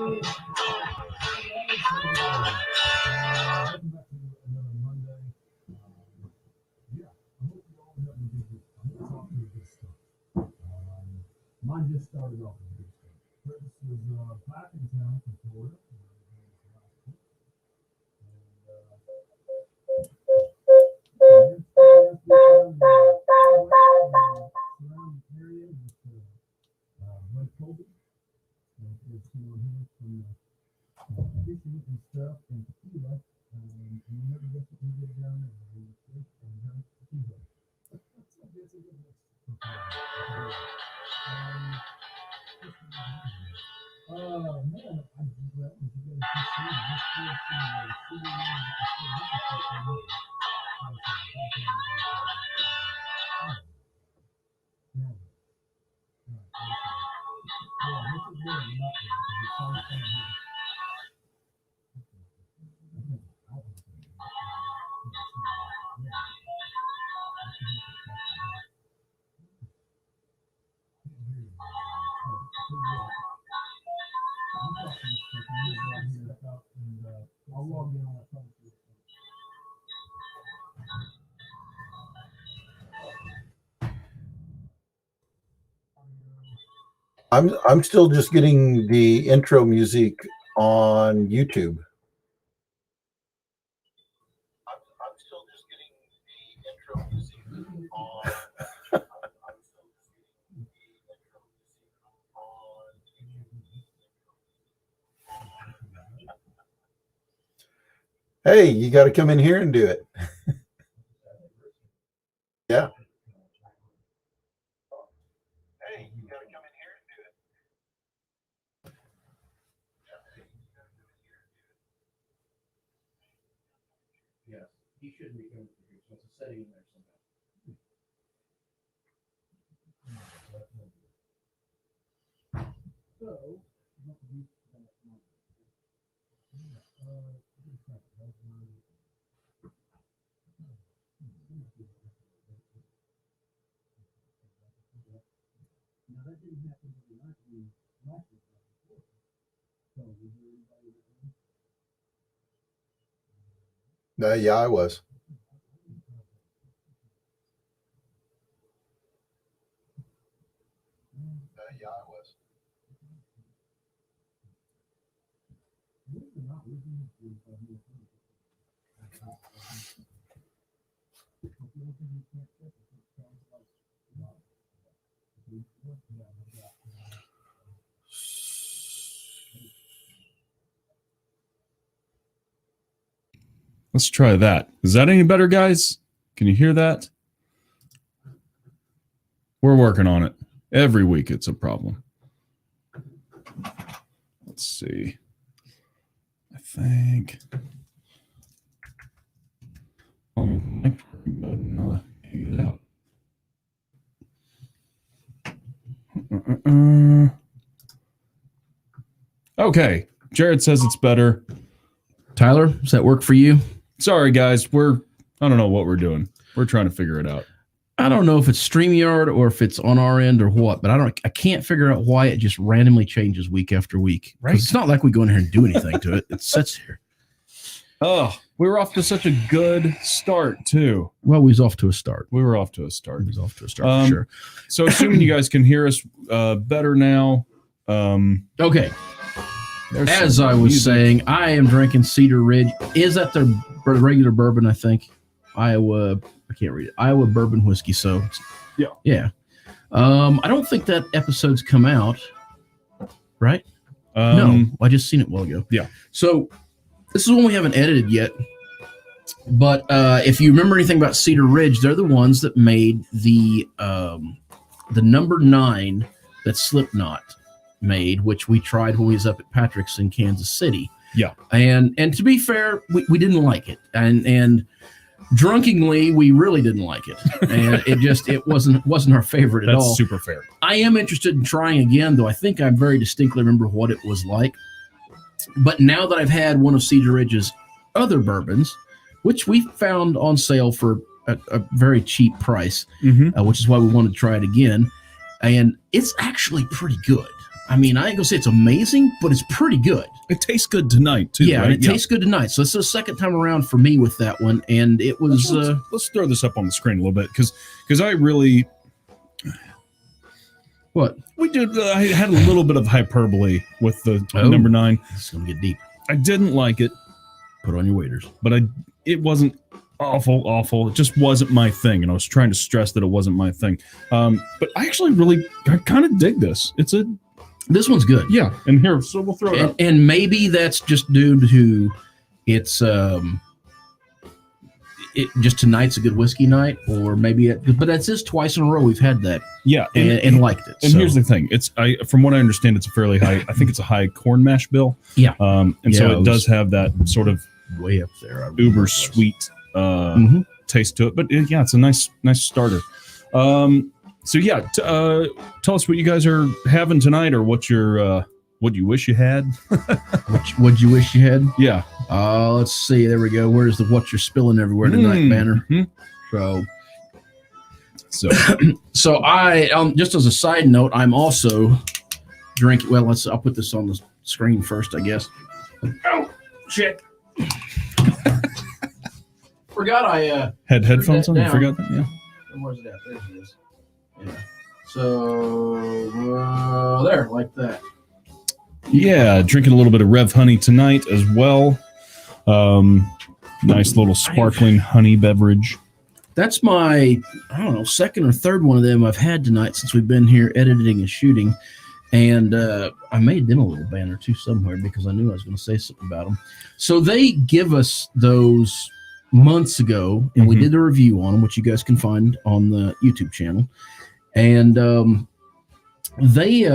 Mine just started off with good stuff. Curtis was back in town from Florida. Surrounding area with Mike Colby. Fishing and stuff and tequila. You never guess what we did down there. We fish and drank tequila. That's a good mix. Oh man, I'm glad that you guys just see this I'll log in on that phone. I'm still just getting the intro music on YouTube. I'm still just getting the intro music on. Hey, you got to come in here and do it. Yeah. Hey, you got to come in here and do it. Yes, he shouldn't be coming here. So it's a setting in there somehow. Now that didn't happen to the last week. So was there anybody that Yeah, I was. Yeah, I was. Let's try that. Is that any better, guys? Can you hear that? We're working on it. Every week it's a problem. Let's see. I think. Get out. Okay. Jared says it's better. Tyler, does that work for you? Sorry, guys. I don't know what we're doing. We're trying to figure it out. I don't know if it's StreamYard or if it's on our end or what, but I can't figure out why it just randomly changes week after week. Right. It's not like we go in here and do anything to it. It sits here. Oh, we were off to such a good start, too. Well, we was off to a start. We were off to a start. We was off to a start, for sure. So assuming you guys can hear us better now. Okay. As I was saying, I am drinking Cedar Ridge. Is that their regular bourbon, I think? Iowa, I can't read it. Iowa bourbon whiskey. So, yeah. I don't think that episode's come out, right? No, I just seen it a while ago. Yeah. So, this is one we haven't edited yet. But if you remember anything about Cedar Ridge, they're the ones that made the number 9 that Slipknot made, which we tried when we was up at Patrick's in Kansas City. Yeah. And to be fair, we didn't like it. And drunkenly, we really didn't like it. And it wasn't our favorite at all. That's super fair. I am interested in trying again, though I think I very distinctly remember what it was like. But now that I've had one of Cedar Ridge's other bourbons, which we found on sale for a very cheap price, which is why we wanted to try it again. And it's actually pretty good. I mean, I ain't gonna say it's amazing, but it's pretty good. It tastes good tonight too. Yeah, right? and it tastes good tonight. So it's the second time around for me with that one, and it was. Let's throw this up on the screen a little bit because I really What? we did. I had a little bit of hyperbole with the Oh. number 9. This is gonna get deep. I didn't like it, Put on your waders. but it wasn't awful. It just wasn't my thing, and I was trying to stress that it wasn't my thing. But I actually I kind of dig this. This one's good. Yeah, and here, so we'll throw it up. And maybe that's just due to it's it just tonight's a good whiskey night, or maybe but that's just twice in a row we've had that Yeah, and liked it. And So, here's the thing: from what I understand, it's a fairly high. I think it's a high corn mash bill. Yeah. And Yeah, so it it does have that sort of way up there. I remember uber it was. sweet Mhm. taste to it. But yeah, it's a nice starter. So yeah, tell us what you guys are having tonight, or what you wish you had. What'd you wish you had? Yeah. Let's see. There we go. Where's the what you're spilling everywhere tonight banner? Mhm. So, So so I just as a side note, I'm also drinking. Well, I'll put this on the screen first, I guess. Oh shit! Forgot I had headphones on. that You down. forgot that. Yeah. Where's it at? There it is. Yeah. So there, like that. Yeah, drinking a little bit of Rev Honey tonight as well. Nice little sparkling honey beverage. That's my, I don't know, second or third one of them I've had tonight since we've been here editing and shooting. And I made them a little banner too somewhere because I knew I was going to say something about them. So they give us those months ago, and we Mhm. did a review on them, which you guys can find on the YouTube channel. And they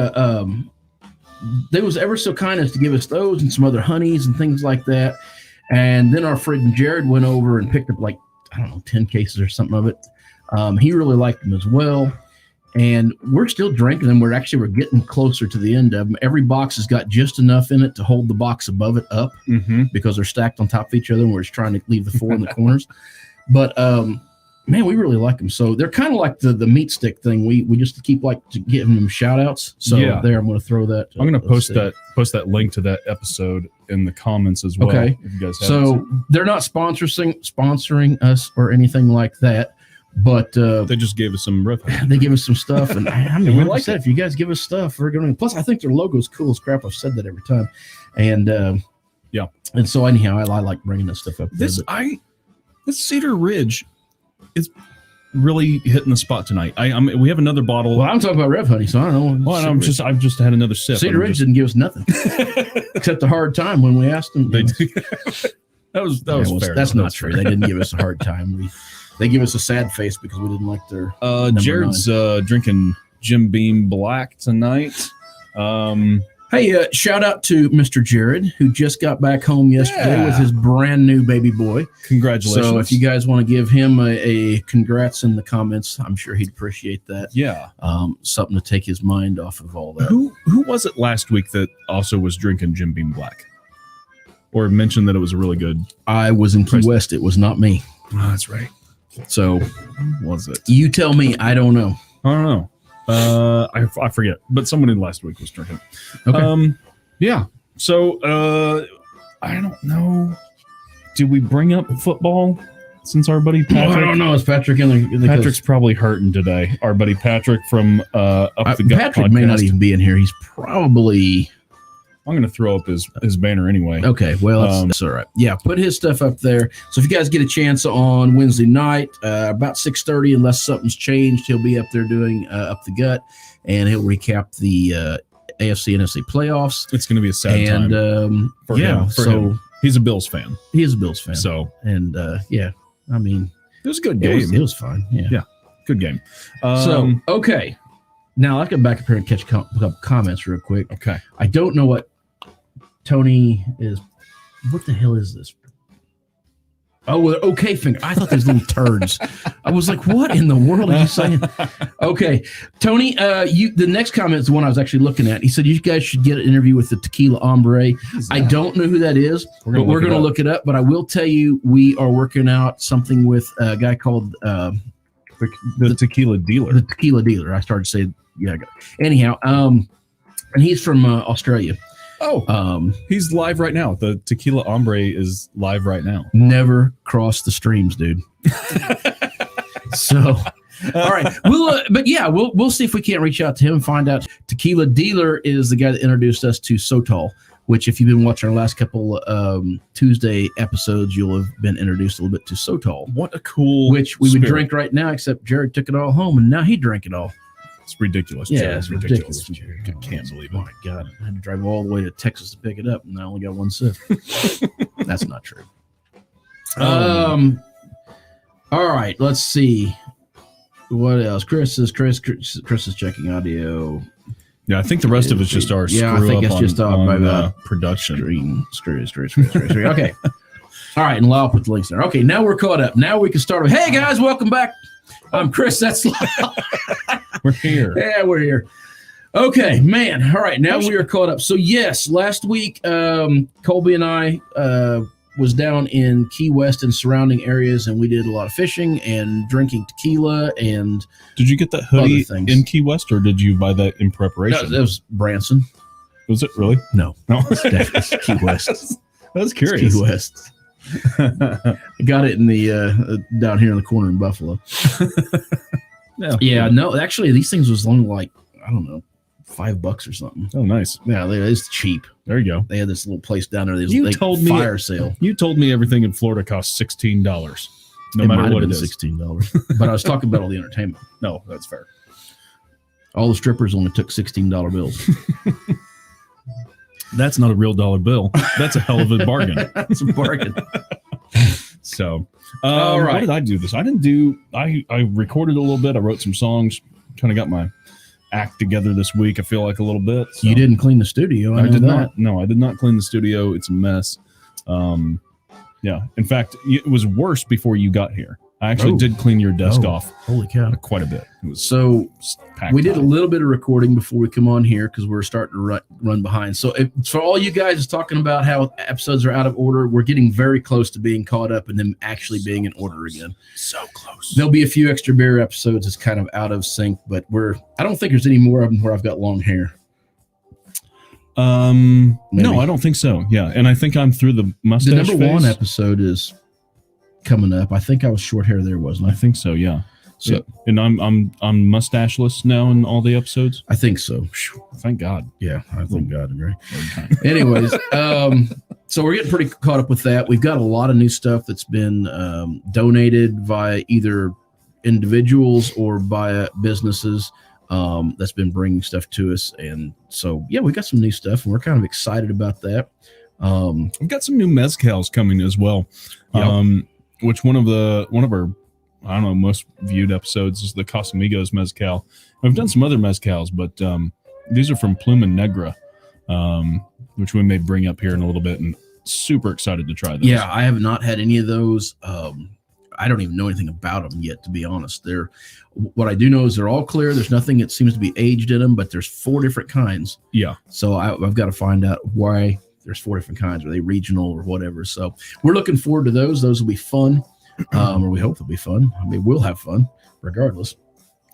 was ever so kind as to give us those and some other honeys and things like that. And then our friend Jared went over and picked up like, I don't know, 10 cases or something of it. He really liked them as well. And we're still drinking them. We're getting closer to the end of them. Every box has got just enough in it to hold the box above it up Mm-hmm. because they're stacked on top of each other, and we're just trying to leave the 4 in the corners. But man, we really like them. So they're kind of like the meat stick thing. We just keep giving them shout outs. So Yeah. there, I'm going to throw that. I'm going to let's post see. that link to that episode in the comments as well. Okay. If you guys haven't So seen they're not sponsoring us or anything like that, but it. They just gave us some Rev Honey. they give us some stuff, and I mean, And we like I like said, if you guys give us stuff, we're going to. Plus, I think their logo's cool as crap. I've said that every time, and Yeah. And so anyhow, I like bringing that stuff up. There, This but Cedar Ridge is really hitting the spot tonight. We have another bottle. well, I'm talking about Rev Honey, so I don't know. Well, I've just had another sip. Cedar I'm Ridge just- didn't give us nothing except a hard time when we asked them. They that was Yeah, well, fair. that's though. not true. They didn't give us a hard time. They give us a sad face because we didn't like their. Jared's drinking Jim Beam Black tonight. Hey, shout out to Mr. Jared, who just got back home yesterday Yeah. with his brand new baby boy. Congratulations. So if you guys want to give him a congrats in the comments, I'm sure he'd appreciate that. yeah. Something to take his mind off of all that. Who was it last week that also was drinking Jim Beam Black? Or mentioned that it was a really good. I was in Key Price- West. It was not me. Oh, that's right. So Was it? you tell me. I don't know. I don't know. I forget. But somebody last week was drinking. Okay. Yeah. So I don't know. Did we bring up football since our buddy Well, Patrick? I don't know. Is Patrick in the Patrick's probably hurting today. Our buddy Patrick from Up the Gut Patrick podcast. may not even be in here. He's probably I'm going to throw up his banner anyway. okay. Well, that's all right. Yeah, put his stuff up there. So if you guys get a chance on Wednesday night, about 6:30, unless something's changed, he'll be up there doing Up the Gut, and he'll recap the AFC NFC playoffs. It's going to be a sad And time for yeah, him. For so him. He's a Bills fan, he is a Bills fan. so and yeah, I mean, it was a good it game. was fine. Yeah. Yeah. Good game. So okay, now I'll get back up here and catch a couple comments real quick. Okay. I don't know what Tony is. What the hell is this? Oh, okay, finger. I thought there's little turds. I was like, what in the world are you saying? Okay, Tony. The next comment is the one I was actually looking at. He said you guys should get an interview with the Tequila Hombre. I don't know who that is, but we're going to look it up. But I will tell you, we are working out something with a guy called the tequila dealer. the Tequila Dealer. I started to say, yeah. Anyhow, and he's from Australia. Oh, he's live right now. The Tequila Hombre is live right now. Never crossed the streams, dude. So, all right, we'll see if we can't reach out to him and find out. Tequila Dealer is the guy that introduced us to Sotol, which, if you've been watching our last couple Tuesday episodes, you'll have been introduced a little bit to Sotol. What a cool which we spirit. would drink right now, except Jared took it all home, and now he drank it all. It's ridiculous. Yeah, Jared. it's ridiculous. I can't believe Oh it. my God, I had to drive all the way to Texas to pick it up, and I only got one sip. That's not true. All right, let's see. What else? Chris is checking audio. Yeah, I think the rest of it's just our Yeah, I screw think up it's just on our production. Screw. Okay. All right, and Lyle put the links there. Okay, now we're caught up. Now we can start with, hey guys, welcome back. I'm Chris. That's Lyle. We're here. Yeah, we're here. Okay, man. All right, now we are caught up. So yes, last week, Colby and I was down in Key West and surrounding areas, and we did a lot of fishing and drinking tequila. And Did you get that hoodie Other things. in Key West, or did you buy that in that preparation? was Branson. Was it really? No, No. definitely Key West. I was It's curious. Key West. I got it in the down here in the corner in Buffalo. Yeah, no, actually, these things was only like, I don't know, $5 or something. Oh, nice. Yeah, it's cheap. There you go. They had this little place down there. You told me- fire sale. You told me everything in Florida costs $16. No It matter might have what been it is. $16, but I was talking about all the entertainment. No, that's fair. All the strippers only took $16 bills. That's not a real dollar bill. That's a hell of a bargain. It's a bargain. So, All right. What did I do this? I didn't do. I recorded a little bit. I wrote some songs. Kind of got my act together this week. I feel like a little bit. So. You didn't clean the studio. I know did that. not. No, I did not clean the studio. It's a mess. Yeah. In fact, it was worse before you got here. I actually Oh. did clean your desk Oh. off Holy cow. quite a bit. It was So packed. we did a tight. little bit of recording before we come on here because we're starting to run behind. So for all you guys talking about how episodes are out of order, we're getting very close to being caught up and them actually being in order again. So close. There'll be a few extra beer episodes that's kind of out of sync, but I don't think there's any more of them where I've got long hair. No, Maybe. I don't think so. Yeah, and I think I'm through the The mustache number one phase. episode is coming up. I think I was short hair there, wasn't I I? think so. Yeah. So Yeah. And I'm mustacheless now in all the episodes. I think so. Phew, thank God. Yeah, I think God agree. Okay. Anyways, so we're getting pretty caught up with that. We've got a lot of new stuff that's been donated via either individuals or via businesses that's been bringing stuff to us. And so, yeah, we got some new stuff, and we're kind of excited about that. We've got some new mezcals coming as well. Yep. Which one of our I don't know most viewed episodes is the Casamigos mezcal. We've done some other mezcals, but these are from Pluma Negra, which we may bring up here in a little bit, and super excited to try those. Yeah, I have not had any of those. I don't even know anything about them yet, to be honest. What I do know is they're all clear. There's nothing that seems to be aged in them, but there's 4 different kinds. Yeah. So I've got to find out why there's 4 different kinds. Are they regional or whatever? So we're looking forward to those. Those will be fun, or we hope they'll be fun. I mean, we'll have fun regardless.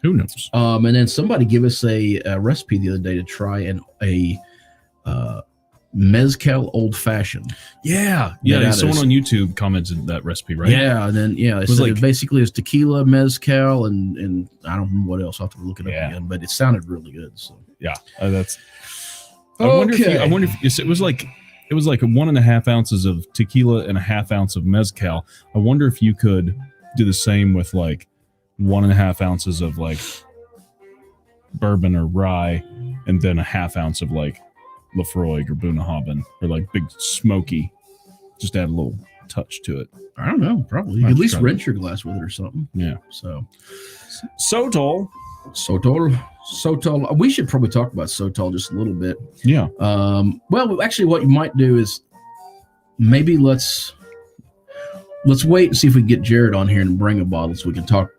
Who knows? And then somebody give us a recipe the other day to try a mezcal old fashioned. Yeah. that Someone is- on YouTube commented that recipe, right? Yeah, and then it was said like- it basically is tequila, mezcal, and I don't remember what else. I'll have to look it up Yeah. again, but it sounded really good. So Yeah. That's. I wonder if it was like 1.5 ounces of tequila and 1/2 ounce of mezcal. I wonder if you could do the same with like 1.5 ounces of like bourbon or rye, and then 1/2 ounce of like Lafroig or Bunnahabhain, or like big smoky. Just add a little touch to it. I don't know, probably you Might could at least try that. rinse your glass with it or something. Yeah. So Sotol. Sotol. We should probably talk about Sotol just a little bit. Yeah. Well, actually, what you might do is maybe let's wait and see if we can get Jared on here and bring a bottle so we can talk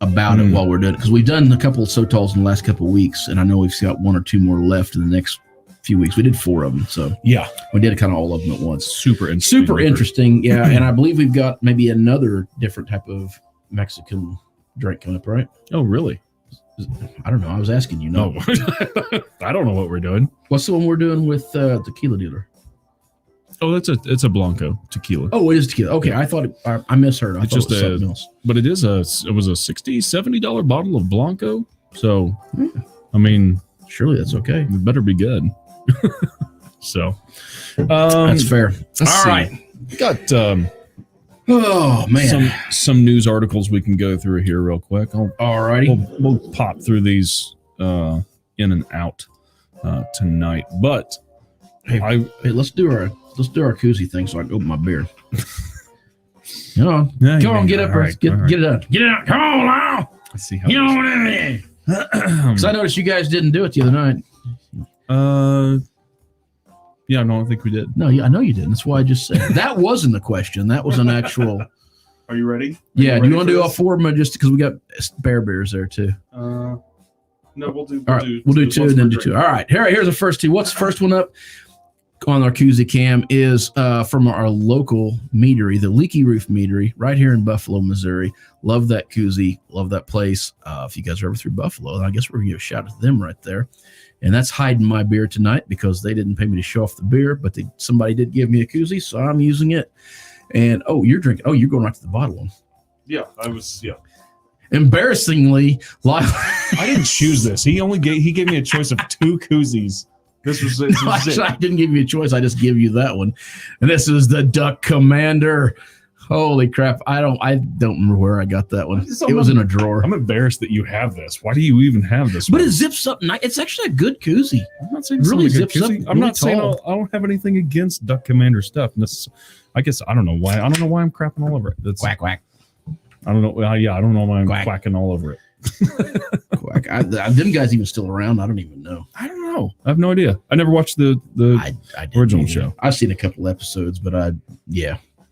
about it while we're doing it, because we've done a couple of Sotols in the last couple of weeks, and I know we've got 1 or 2 more left in the next few weeks. We did 4 of them, so Yeah. we did kind of all of them at once. Super interesting. Super interesting, yeah. And I believe we've got maybe another different type of Mexican drink coming up, right? Oh, really? I don't know. I was asking you. No. No. I don't know what we're doing. What's the one we're doing with tequila dealer? Oh, it's a Blanco tequila. Oh, it is tequila. Okay, I thought I misheard. I It's thought just it was something else. But it was a $60-$70 bottle of Blanco. So, I mean, Surely that's okay. it better be good. So, That's fair. All right. got Oh man. some news articles we can go through here real quick. Alrighty. We'll pop through these in and out tonight. But Hey, let's do our koozie thing so I can open my beer. Come on, Yeah, come on, yeah, get up, all right, get all right. it done, get it out. Come on now, Let's see how. get on in there. Because I noticed you guys didn't do it the other night. Yeah, no, I don't think we did. No, I know you didn't. That's why I just said that wasn't the question. That was an actual. Are you ready? Yeah. Do you want to do all four of them just because we got spare beers there too? No, we'll do. All right, we'll do two and then do two. All right, here's the first two. What's the first one up on our koozie cam is from our local meadery, the Leaky Roof Meadery, right here in Buffalo, Missouri. Love that koozie, love that place. If you guys are ever through Buffalo, I guess we're gonna give a shout out to them right there. And that's hiding my beer tonight because they didn't pay me to show off the beer, but somebody did give me a koozie, so I'm using it. And you're drinking. Oh, you're going right to the bottle one. Yeah, I was. Yeah, Embarrassingly, I didn't choose this. He gave me a choice of two koozies. This was it. I didn't give you a choice. I just give you that one. And this is the Duck Commander. Holy crap. I don't remember where I got that one. It was in a drawer. I'm embarrassed that you have this. Why do you even have this? But one? it zips up nice. It's actually a good koozie. I'm not saying It really it's not a good zips up koozie. I'm really not saying tall. I don't have anything against Duck Commander stuff. I guess I don't know why. I don't know why I'm crapping all over it. That's, Quack, quack. I don't know. Yeah, I don't know why I'm Quack. quacking all over it. Quack. Them guys even still around? I don't even know. I don't know. I have no idea. I never watched the I didn't original either. show. I've seen a couple episodes, but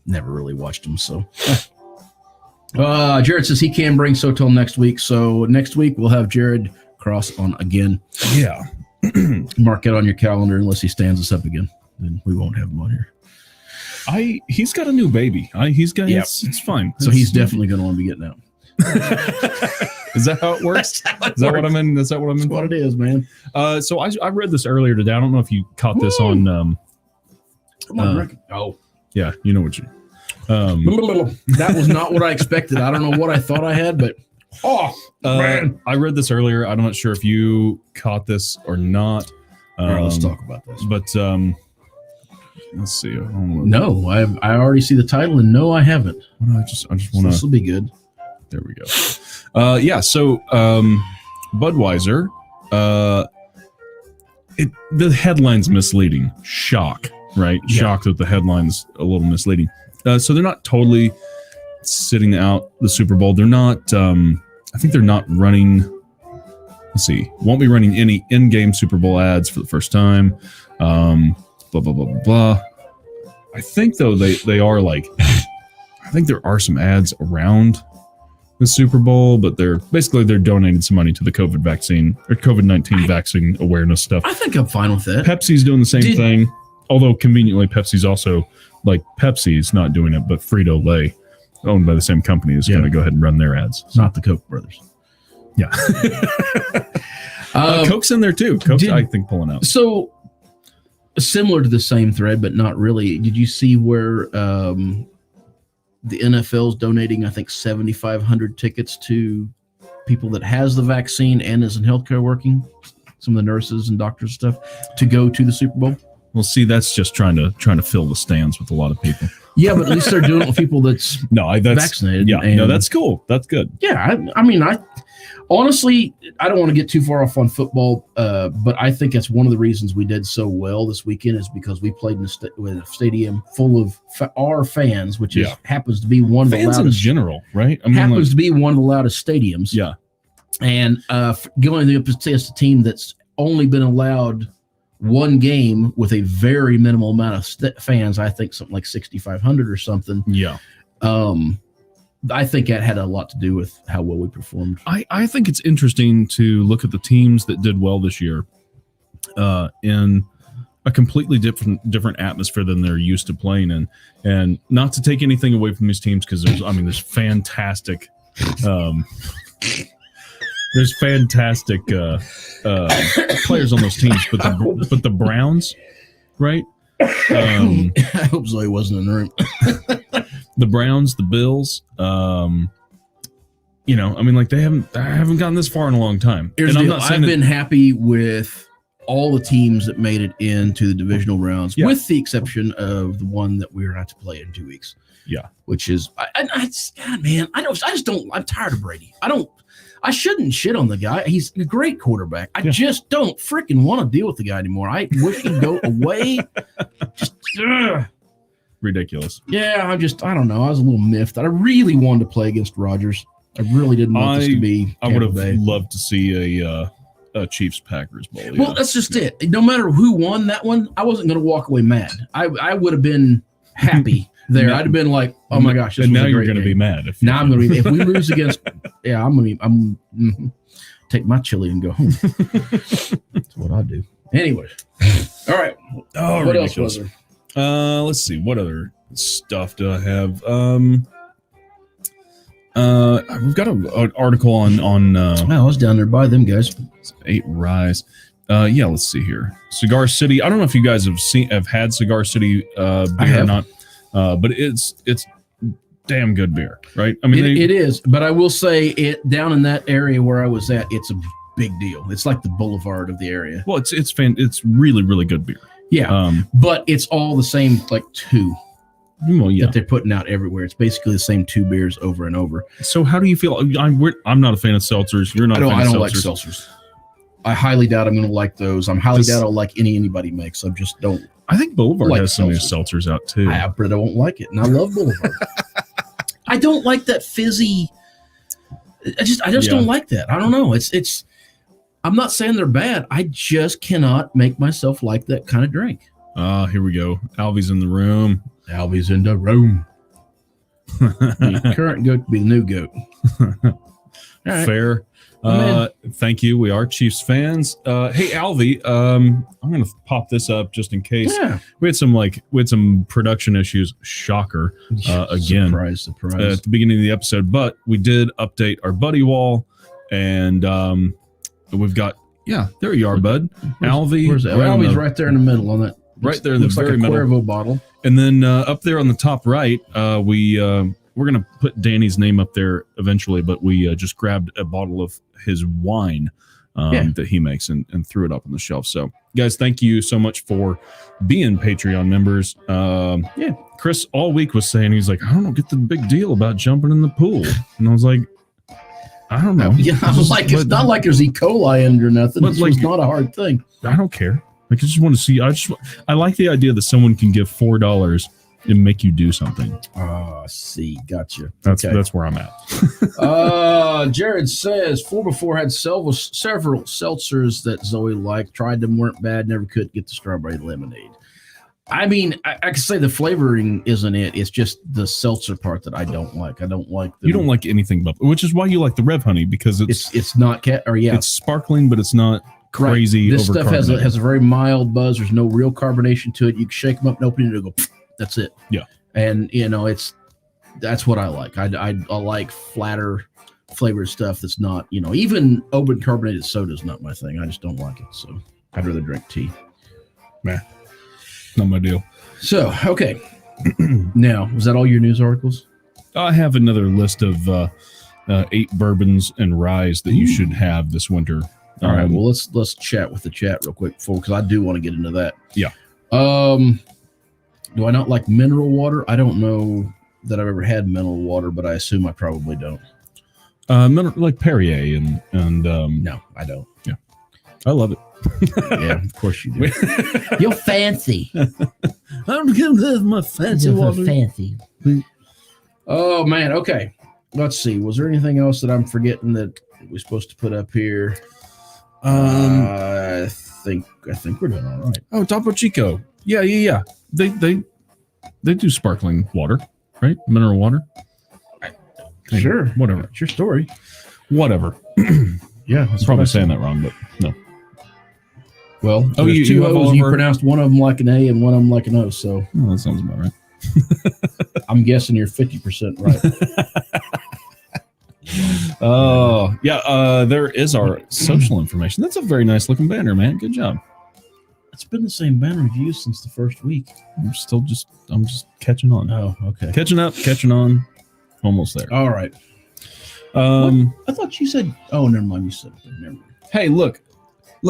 never really watched them. So, Jared says he can bring Sotel next week. So next week we'll have Jared Cross on again. Yeah. Mark it on your calendar unless he stands us up again. Then we won't have him on here. He's got a new baby. Yep. It's fine. So he's definitely going to want to be getting out. Is that how it works? Is that what I'm in? Is that what I'm in? That's what it is, man. So I read this earlier today. I don't know if you caught this on. Come on, Rick. Oh, Yeah, you know what you. that was not what I expected. I don't know what I thought I had, but man. I read this earlier. I'm not sure if you caught this or not. All right, let's talk about this. But let's see. No, I already see the title, and no, I haven't. I just want This to. will be good. There we go. Yeah. So Budweiser. The headline's misleading. Shock, right? Yeah. Shock that the headline's a little misleading. So they're not totally sitting out the Super Bowl. They're not. I think they're not running. Let's see. Won't be running any in-game Super Bowl ads for the first time. Blah blah blah blah blah. I think though they are like. I think there are some ads around the Super Bowl, but they're donating some money to the COVID vaccine or COVID-19 vaccine awareness stuff. I think I'm fine with that. Pepsi's doing the same thing, although conveniently Pepsi's also like Pepsi's not doing it, but Frito-Lay, owned by the same company, is going to go ahead and run their ads. Not the Koch brothers. Yeah, Coke's in there too. Coke's, I think, pulling out. So similar to the same thread, but not really. Did you see where the NFL's donating, I think, 7,500 tickets to people that has the vaccine and is in healthcare working, some of the nurses and doctors and stuff, to go to the Super Bowl? Well, see, that's just trying to fill the stands with a lot of people. Yeah, but at least they're doing it with people that's that's vaccinated. Yeah, and, no, that's cool. That's good. Yeah, I mean, honestly, I don't want to get too far off on football, but I think that's one of the reasons we did so well this weekend is because we played in a stadium full of our fans, which happens to be one of the Fans loudest. in general, right? I Happens to be one of the loudest stadiums. Yeah. And going up against a team that's only been allowed one game with a very minimal amount of fans, I think something like 6,500 or something. Yeah. I think that had a lot to do with how well we performed. I think it's interesting to look at the teams that did well this year in a completely different atmosphere than they're used to playing in. And not to take anything away from these teams, because there's fantastic There's fantastic players on those teams, but the Browns, right? I hope Zoe wasn't in the room. The Browns, the Bills, you know, I mean, like I haven't gotten this far in a long time. Here's the deal. I've been happy with all the teams that made it into the divisional rounds, with the exception of the one that we're going to play in 2 weeks. Yeah, which is, God, man, I just don't. I'm tired of Brady. I shouldn't shit on the guy. He's a great quarterback. I just don't freaking want to deal with the guy anymore. I wish he'd go away. Just ridiculous. Yeah, I don't know. I was a little miffed. I really wanted to play against Rodgers. I really didn't want this to be. I would have loved to see a Chiefs Packers bowl. Well, that's just it. No matter who won that one, I wasn't going to walk away mad. I would have been happy there. I'd have been like, oh my gosh. And now you're going to be mad. Now I'm going to be. If we lose against, I'm take my chili and go home. That's what I do. Anyway, all right. Oh, what else was there? Let's see. What other stuff do I have? We've got an article on I was down there by them guys. 8 Rise. Yeah, let's see here. Cigar City. I don't know if you guys have had Cigar City beer or not, but it's damn good beer, right? I mean, it is, but I will say it down in that area where I was at, it's a big deal. It's like the boulevard of the area. Well, it's really, really good beer. Yeah, but it's all the same, like 2. Well, yeah. That they're putting out everywhere. It's basically the same 2 beers over and over. So how do you feel? I'm not a fan of seltzers. You're not. I don't like seltzers. I highly doubt I'm going to like those. I'm highly doubt I'll like anybody makes. I just don't. I think Boulevard has some of these seltzers out too. But I won't like it, and I love Boulevard. I don't like that fizzy. I just don't like that. I don't know. It's. I'm not saying they're bad. I just cannot make myself like that kind of drink. Here we go. Alvy's in the room. Alvy's in the room. The current goat be the new goat. Right. Fair. Thank you. We are Chiefs fans. Hey, Alvy, I'm going to pop this up just in case. Yeah. We had some production issues. Shocker. Again. Surprise. At the beginning of the episode, but we did update our buddy wall, and we've got, there you are, bud. Alvy. Where's that? Alvy's right there in the middle on that. Right there in the very middle. Cuervo bottle. And then up there on the top right, we're going to put Danny's name up there eventually, but we just grabbed a bottle of his wine that he makes and threw it up on the shelf. So, guys, thank you so much for being Patreon members. Chris all week was saying, he's like, I don't get the big deal about jumping in the pool. And I was like, I don't know. Yeah, I was like, it's not like there's E. coli in or nothing. It's like, not a hard thing. I don't care. Like, I just want to see. I like the idea that someone can give $4 and make you do something. See, gotcha. That's where I'm at. Jared says 4x4 had several seltzers that Zoe liked. Tried them, weren't bad. Never could get the strawberry lemonade. I mean, I can say the flavoring isn't it. It's just the seltzer part that I don't like. I don't like. You don't like anything but, which is why you like the Rev Honey, because it's not it's sparkling, but it's not crazy. Right. This stuff has a very mild buzz. There's no real carbonation to it. You can shake them up and open it and go. That's it. Yeah. And that's what I like. I like flatter flavored stuff that's not, even open carbonated soda is not my thing. I just don't like it. So I'd rather drink tea. Man, not my deal. So, okay. Now, was that all your news articles? I have another list of 8 bourbons and ryes that you should have this winter. All right. Well, let's chat with the chat real quick because I do want to get into that. Yeah. Do I not like mineral water? I don't know that I've ever had mineral water, but I assume I probably don't. Like Perrier and no, I don't. Yeah, I love it. Yeah, of course you do. You're fancy. I'm gonna have my fancy water. Fancy. Oh man. Okay. Let's see. Was there anything else that I'm forgetting that we're supposed to put up here? I think we're doing all right. Oh, Topo Chico. Yeah. They do sparkling water, right? Mineral water. Sure. Whatever. It's your story. Whatever. Yeah. I'm probably saying that wrong, but no. Well, there's 2 O's. You pronounced one of them like an A and one of them like an O. So that sounds about right. I'm guessing you're 50% right. Oh, yeah. There is our social information. That's a very nice looking banner, man. Good job. It's been the same banner we've used since the first week. I'm just catching on. Oh, okay. Catching up, catching on. Almost there. All right. I thought you said. Oh, never mind. You said. Never mind. Hey, look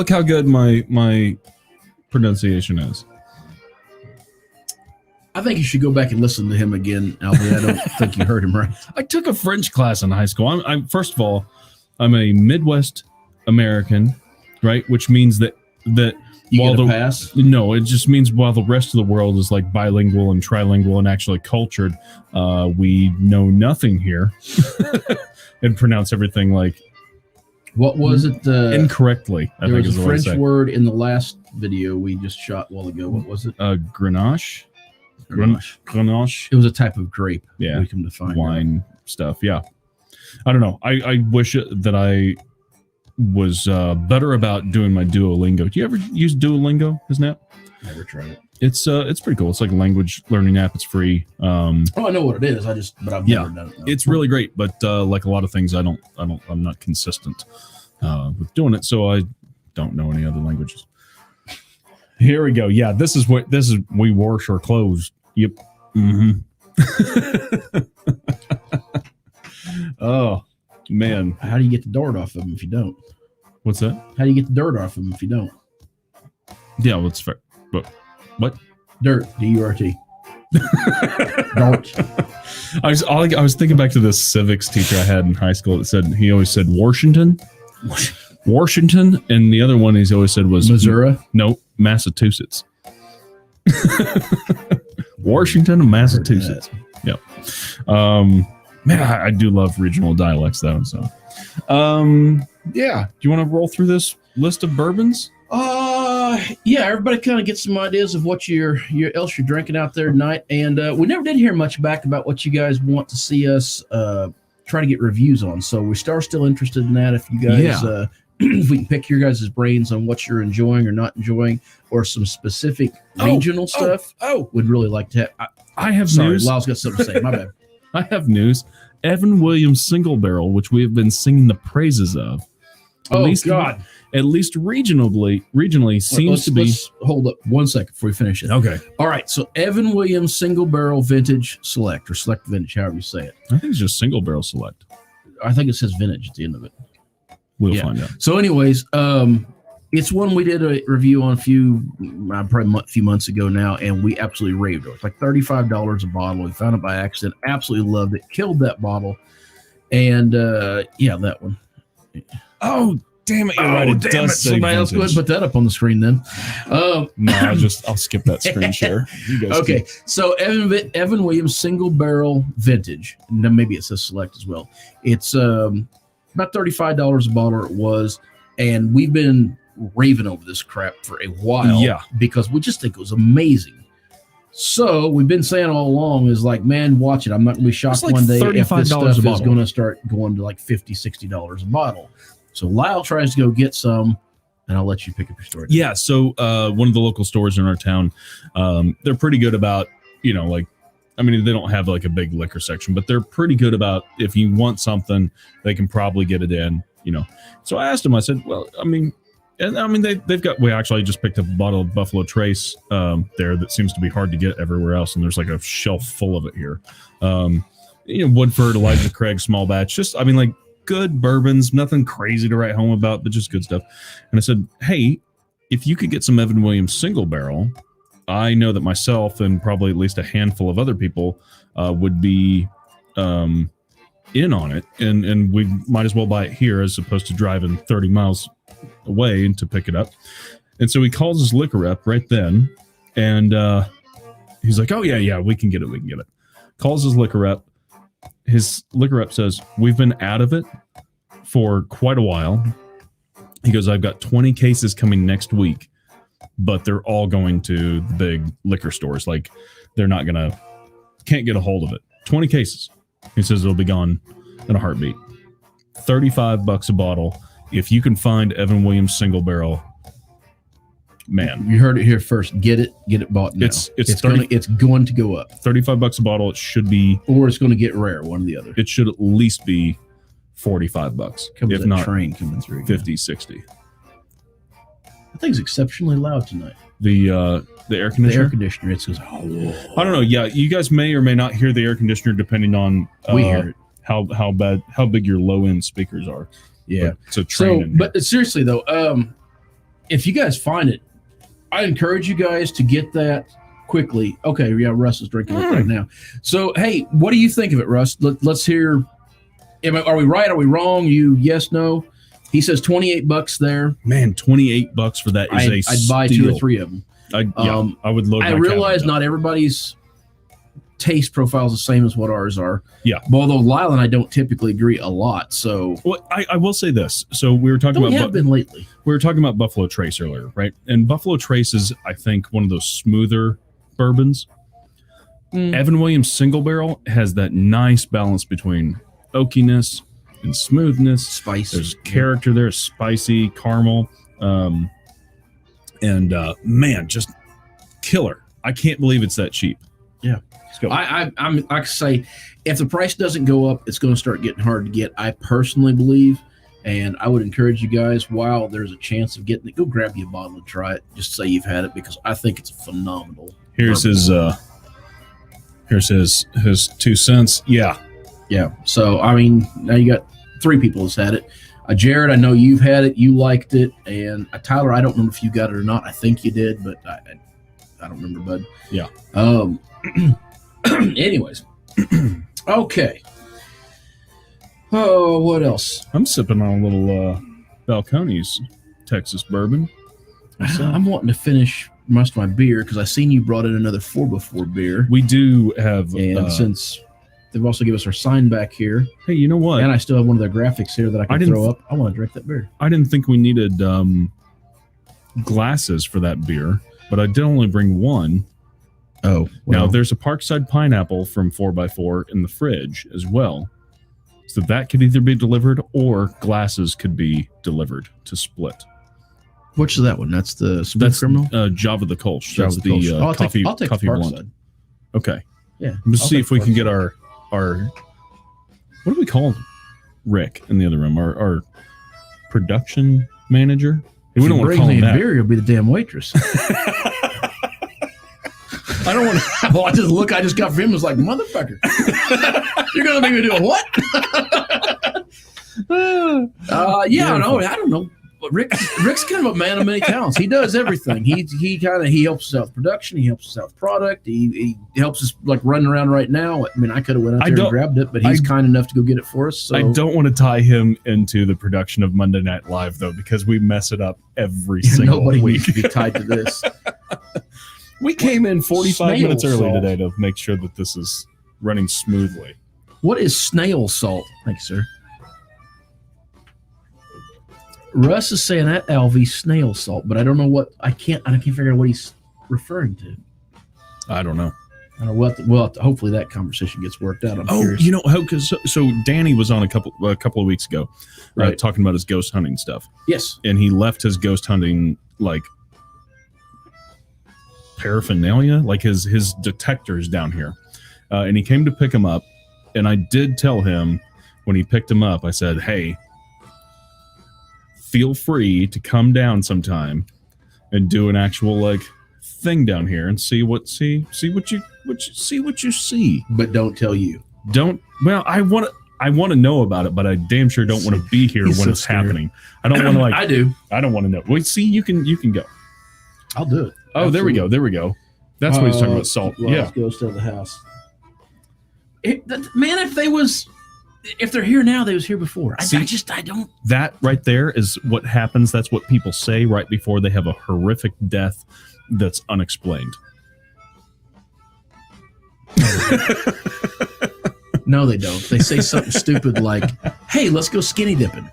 how good my pronunciation is. I think you should go back and listen to him again, Albie. I don't think you heard him right. I took a French class in high school. I'm first of all, I'm a Midwest American, right? Which means that You while get a the pass. no, it just means while the rest of the world is like bilingual and trilingual and actually cultured, we know nothing here and pronounce everything like What was it? incorrectly. I There think was is a the way to French say. word in the last video we just shot a while ago. What was it? Grenache. Grenache. Grenache. It was a type of grape. Yeah. We come to find out. Wine stuff. Yeah. I don't know. I wish that I was better about doing my Duolingo. Do you ever use Duolingo, isn't it? Never tried it. It's pretty cool. It's like a language learning app. It's free. Oh, I know what it is. But I've Yeah. never done it. No. It's really great, but like a lot of things, I'm not consistent with doing it, so I don't know any other languages. Here we go. Yeah, this is we wash our clothes. Yep. Mm-hmm. Oh man, How do you get the dirt off of them if you don't? what's that? How do you get the dirt off of them if you don't? Yeah, well, it's fair. But what? Dirt. D-U-R-T. Dirt. I was thinking back to this civics teacher I had in high school that said he always said Washington, and the other one he's always said was Missouri. No, Massachusetts. Washington and Massachusetts. Yep. Man, I do love regional dialects though. So, yeah. Do you want to roll through this list of bourbons? Yeah, everybody kind of gets some ideas of what else you're drinking out there tonight. And we never did hear much back about what you guys want to see us try to get reviews on. So we are still interested in that. If you guys, if we can pick your guys' brains on what you're enjoying or not enjoying, or some specific regional stuff, we'd really like to have. I have Sorry, news. Lyle's got something to say. My bad. I have news. Evan Williams Single Barrel, which we have been singing the praises of. At least regionally seems to be. Let's hold up 1 second before we finish it. Okay. All right. So Evan Williams Single Barrel Vintage Select, or Select Vintage, however you say it. I think it's just Single Barrel Select. I think it says Vintage at the end of it. We'll Yeah. find out. So, anyways, it's one we did a review on probably a few months ago now, and we absolutely raved over it. It's like $35 a bottle. We found it by accident. Absolutely loved it. Killed that bottle. And yeah, that one. Oh, damn it! You're right. It does say Somebody else go ahead vintage. and put that up on the screen then. No, I'll skip that screen share. You guys Okay, keep- so Evan Williams Single Barrel Vintage. And then maybe it says Select as well. It's about $35 a bottle. It was, and we've been raving over this crap for a while. Yeah. because we just think it was amazing. So we've been saying all along is like, man, watch it. I'm not going to be shocked It's like one day if this $35 stuff a is bottle. going to start going to like $50-$60 a bottle. So Lyle tries to go get some, and I'll let you pick up your story. Yeah. So one of the local stores in our town, they're pretty good about, like, I mean, they don't have like a big liquor section, but they're pretty good about if you want something, they can probably get it in, So I asked them, I said, well, they've got, we actually just picked up a bottle of Buffalo Trace there that seems to be hard to get everywhere else. And there's like a shelf full of it here. Woodford, Elijah Craig, small batch, like good bourbons, nothing crazy to write home about, but just good stuff. And I said, hey, if you could get some Evan Williams Single Barrel, I know that myself and probably at least a handful of other people would be in on it. And we might as well buy it here as opposed to driving 30 miles away to pick it up. And so he calls his liquor rep right then. And he's like, oh, yeah, we can get it. Calls his liquor rep. His liquor rep says, we've been out of it for quite a while. He goes, I've got 20 cases coming next week, but they're all going to the big liquor stores. Like they're not can't get a hold of it. 20 cases. He says it'll be gone in a heartbeat. $35 a bottle. If you can find Evan Williams Single Barrel, man, You heard it here first. Get it bought now. It's it's going to go up, $35 a bottle. It should be, or it's going to get rare. One or the other. it should at least be $45, Comes if that not train coming through. 50, 60. That thing's exceptionally loud tonight. The air The air conditioner. conditioner, it says, oh, I don't know. Yeah, you guys may or may not hear the air conditioner depending on we hear it. how big your low end speakers are. Yeah. But it's a So, train. in here. but seriously though, if you guys find it, I encourage you guys to get that quickly. Okay, yeah, Russ is drinking it right now. So, hey, what do you think of it, Russ? Let's hear. Are we right? Are we wrong? You yes, no? He says $28 there. Man, $28 for that is I'd buy steal. 2 or 3 of them. I would load. I my realize cabinet up. not everybody's taste profile is the same as what ours are. Yeah. But although Lyle and I don't typically agree a lot, so Well, I will say this. So we were talking we about have been lately. we were talking about Buffalo Trace earlier, right? And Buffalo Trace is, I think, one of those smoother bourbons. Evan Williams Single Barrel has that nice balance between oakiness and smoothness. Spice. There's character there, spicy, caramel, and man, just killer. I can't believe it's that cheap. Yeah. Let's go. I'm like I say, if the price doesn't go up, it's going to start getting hard to get. I personally believe, and I would encourage you guys, while there's a chance of getting it, go grab you a bottle and try it. Just say you've had it, because I think it's phenomenal. Here's his 2 cents. Yeah. Yeah. So I mean, now you got 3 people that's had it. Jared, I know you've had it. You liked it, and Tyler, I don't remember if you got it or not. I think you did, but I don't remember, bud. Yeah. Anyways, okay. Oh, what else? I'm sipping on a little Balcones Texas bourbon. I'm wanting to finish most of my beer because I seen you brought in another 4x4 beer, We do have. and since they've also given us our sign back here, hey, you know what? and I still have one of their graphics here that I I can didn't throw up. I want to drink that beer. I didn't think we needed glasses for that beer, but I did only bring one. Oh, Now, there's a Parkside Pineapple from 4x4 in the fridge as well. So that could either be delivered or glasses could be delivered to split. which is that one? That's the Smooth That's Criminal. Java the Kolsch. Java That's the Kolsch. the I'll coffee, take coffee the blunt. Parkside. Okay. Yeah. Let's I'll see take if we can get Parkside. our what do we call Rick in the other room? Our production manager? We don't want to call him that. beer, you'll be the damn waitress. I don't want to. Well, I just got from him was like, motherfucker. You're gonna make me do a what? Yeah, no, I don't know. But Rick's kind of a man of many talents. He does everything. He helps us out with production. He helps us out with product. He helps us like running around right now. I mean, I could have went out there and grabbed it, but he's kind enough to go get it for us. So I don't want to tie him into the production of Monday Night Live though, because we mess it up every single nobody week. needs to be tied to this. We came in 45 Snail minutes early salt. today to make sure that this is running smoothly. What is snail salt? Thank you, sir. Russ is saying that LV snail salt, but I don't know what I can't figure out what he's referring to. I don't know. I don't know what. Hopefully that conversation gets worked out. I'm curious. You know, because so Danny was on a couple of weeks ago, Right. talking about his ghost hunting stuff, Yes. and he left his ghost hunting like paraphernalia, like his detectors down here, and he came to pick him up, and I did tell him when he picked him up, I said, "Hey, feel free to come down sometime and do an actual like thing down here and see what you see." But don't tell you. I want to know about it, but I damn sure don't want to be here He's when so it's scared. happening. I don't want to like. I do. I don't want to know. Wait, see, you can go. I'll do it. Oh, there we go. There we go. That's what he's talking about. Salt. Yeah. Goes to the house. Man, if they're here now, they was here before. I don't. That right there is what happens. That's what people say right before they have a horrific death that's unexplained. No, they don't. They say something stupid like, "Hey, let's go skinny dipping."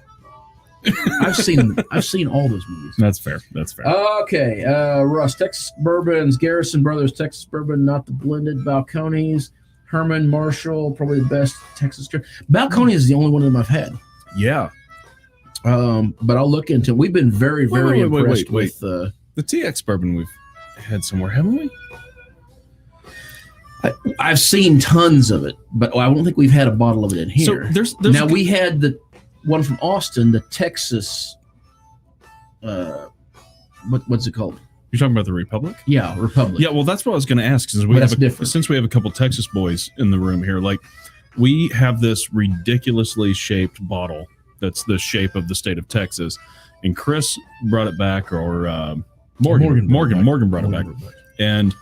I've seen all those movies. That's fair. That's fair. Okay, Russ, Texas Bourbons, Garrison Brothers, Texas Bourbon, not the blended, Balcones, Herman, Marshall, probably the best Texas. Balcones is the only one of them I've had. Yeah. But I'll look into it. We've been very, very Wait, impressed wait. with. The TX bourbon we've had somewhere, haven't we? I've seen tons of it, but I don't think we've had a bottle of it in here. So there's now we had the one from Austin, the Texas. What's it called? You're talking about the Republic? Yeah, Republic. Yeah, well, that's what I was going to ask. Since But that's different. Since we have a couple Texas boys in the room here, like we have this ridiculously shaped bottle that's the shape of the state of Texas, and Chris brought it back, or Morgan brought it back, and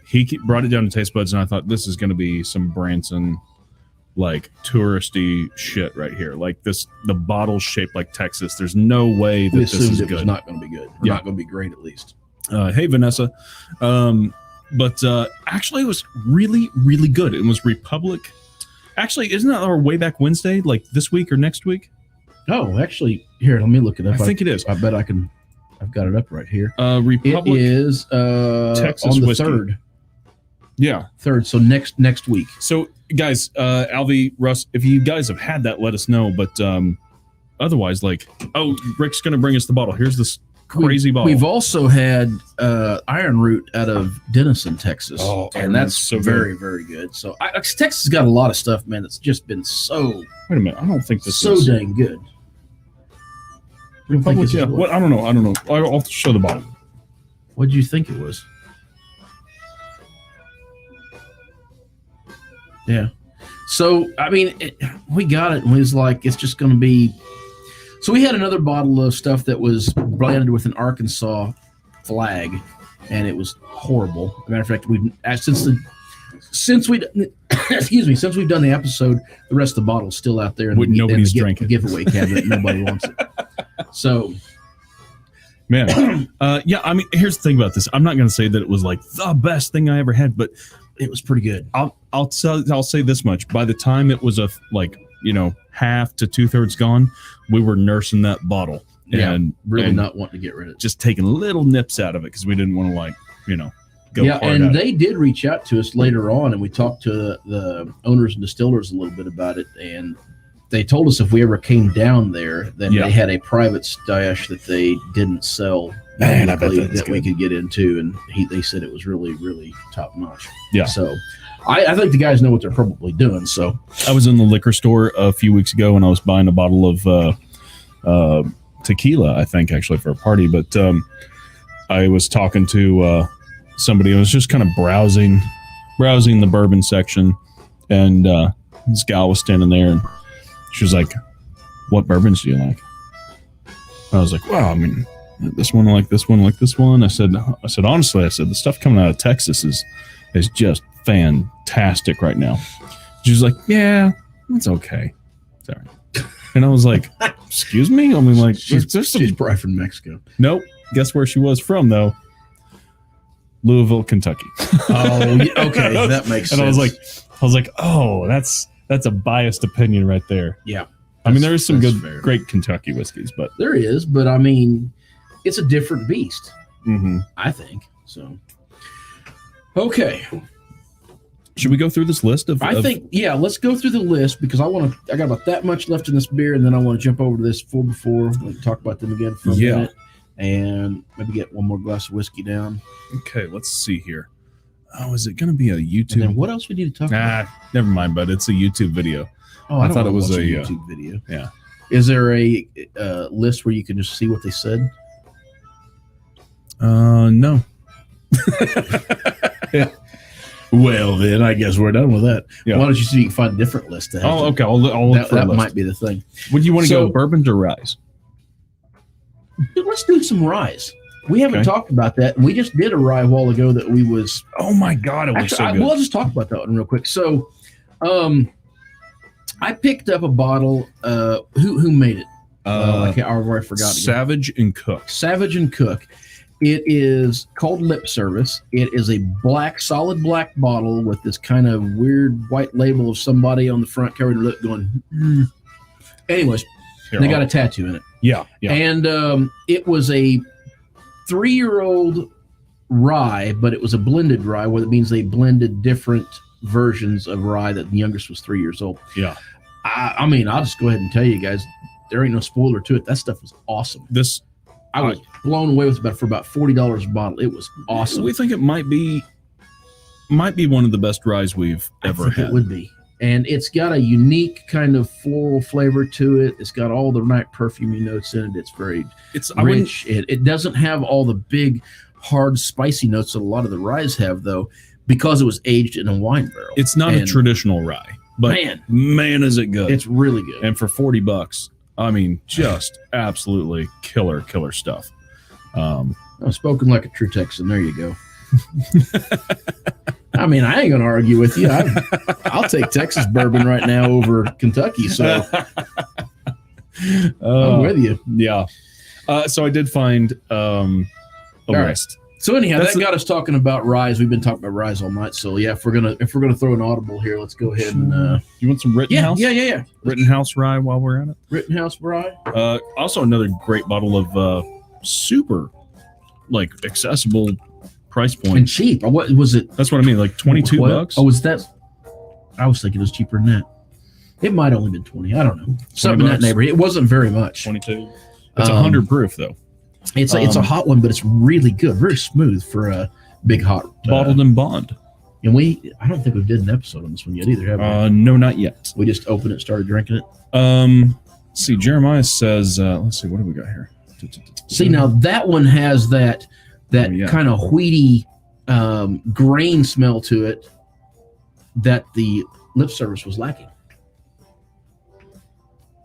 he brought it down to Taste Buds, and I thought this is going to be some Branson like touristy shit right here. Like the bottle's shaped like Texas. There's no way that We this assumed is it was good. not going to be good. Or Yeah. not going to be great, at least. Hey Vanessa, but actually it was really, really good. It was Republic. Actually, isn't that our way back Wednesday, like this week or next week? Oh, actually, here, let me look it up. I think it is. I bet I can. I've got it up right here. Republic. It is Texas on the whiskey. third. Yeah. So next week. So guys, Alvy, Russ, if you guys have had that, let us know. But otherwise, like, oh, Rick's gonna bring us the bottle. Here's this crazy bottle. We've also had Iron Root out of Denison, Texas, Oh, Iron and that's Root's so very, very good. So Texas has got a lot of stuff, man. That's just been so Wait a minute. I don't think this so is dang good. I don't think Republic. this is Yeah. what- What? I don't know. I'll show the bottle. What did you think it was? Yeah. So, I mean, we got it and we was like, it's just going to be. So, we had another bottle of stuff that was blended with an Arkansas flag, and it was horrible. As a matter of fact, since we've done the episode, the rest of the bottle's still out there. Nobody's in the drank it. giveaway cabinet. Nobody wants it. So, Man, yeah. I mean, here's the thing about this. I'm not going to say that it was like the best thing I ever had, but it was pretty good. I'll say this much. By the time it was half to 2/3 gone, we were nursing that bottle and Really and not wanting to get rid of it. just taking little nips out of it because we didn't want to go Yeah, hard and at it. they did reach out to us later on, and we talked to the owners and distillers a little bit about it, and they told us if we ever came down there, then Yeah. they had a private stash that they didn't sell. Man, I bet publicly that's that we good. could get into, and they said it was really, really top notch. Yeah. So I think the guys know what they're probably doing. So I was in the liquor store a few weeks ago and I was buying a bottle of tequila, I think actually for a party, but I was talking to somebody who was just kind of browsing the bourbon section, and this gal was standing there and she was like, "What bourbons do you like?" I was like, "Well, I mean, this one, I like this one, I like this one." I said honestly, the stuff coming out of Texas is just fantastic right now. She was like, "Yeah, that's okay." Sorry. And I was like, "Excuse me?" I mean, like, she's there's some. probably from Mexico. Nope. Guess where she was from though? Louisville, Kentucky. Oh, yeah, okay, that makes And sense. I was like, "Oh, that's a biased opinion right there." Yeah, I mean, there is some that's good, fair. great Kentucky whiskeys, but there is, but I mean, it's a different beast. I think so. Okay. should we go through this list of? I think, yeah, let's go through the list because I got about that much left in this beer, and then I want to jump over to this 4 before. We can talk about them again for a minute, and maybe get one more glass of whiskey down. Okay, let's see here. Oh, is it going to be a And YouTube? then what else we need to talk about? Never mind. But it's a YouTube video. Oh, I don't thought it wanna was watch a, YouTube video. yeah. Is there a list where you can just see what they said? No. Well, then I guess we're done with that. Yeah. Why don't you see if you can find a different list? To have Oh, to- okay. I'll look That, for a that list. might be the thing. Would you want to So- go bourbon or rye? Let's do some rye. We haven't Okay. talked about that. And we just did a rye a while ago that we was Oh my God, it was actually, so good. we'll just talk about that one real quick. So, I picked up a bottle. Who made it? I've already forgot. Again. Savage and Cook. Savage and Cook. It is called Lip Service. It is a solid black bottle with this kind of weird white label of somebody on the front covering the lip going. Anyways, Here, they got a tattoo in it. yeah. And it was a 3-year-old rye, but it was a blended rye, what it means they blended different versions of rye. That the youngest was 3 years old. Yeah. I mean, I'll just go ahead and tell you guys, there ain't no spoiler to it. That stuff was awesome. This I was blown away with it for about $40 a bottle. It was awesome. we think it might be one of the best ryes we've ever I think had. it would be. And it's got a unique kind of floral flavor to it. It's got all the right perfumey notes in it. It's very I wouldn't. rich. It doesn't have all the big, hard, spicy notes that a lot of the ryes have, though, because it was aged in a wine barrel. It's not a And traditional rye, but man, is it good! it's really good. And for $40, I mean, just absolutely killer stuff. I've spoken like a true Texan. There you go. I mean, I ain't gonna argue with you. I'll take Texas bourbon right now over Kentucky. So I'm with you. Yeah. So I did find a right. list. So anyhow, That's that got us talking about ryes. We've been talking about ryes all night. So yeah, if we're gonna throw an audible here, let's go ahead and You want some Rittenhouse? yeah. Rittenhouse rye while we're at it. Rittenhouse rye. Also another great bottle of super like accessible price point. And cheap. What was it? That's what I mean, like $22. Oh, was that? I was thinking it was cheaper than that. It might have only been 20. I don't know. Something in that $20. neighborhood. It wasn't very much. 22. It's 100 proof though. It's a hot one, but it's really good. Very smooth for a big hot Bottled and bond. And I don't think we did an episode on this one yet either, have we? No, not yet. We just opened it, started drinking it. Let's see, Jeremiah says, let's see, what do we got here? See, now that one has that kind of wheaty grain smell to it that the lip service was lacking.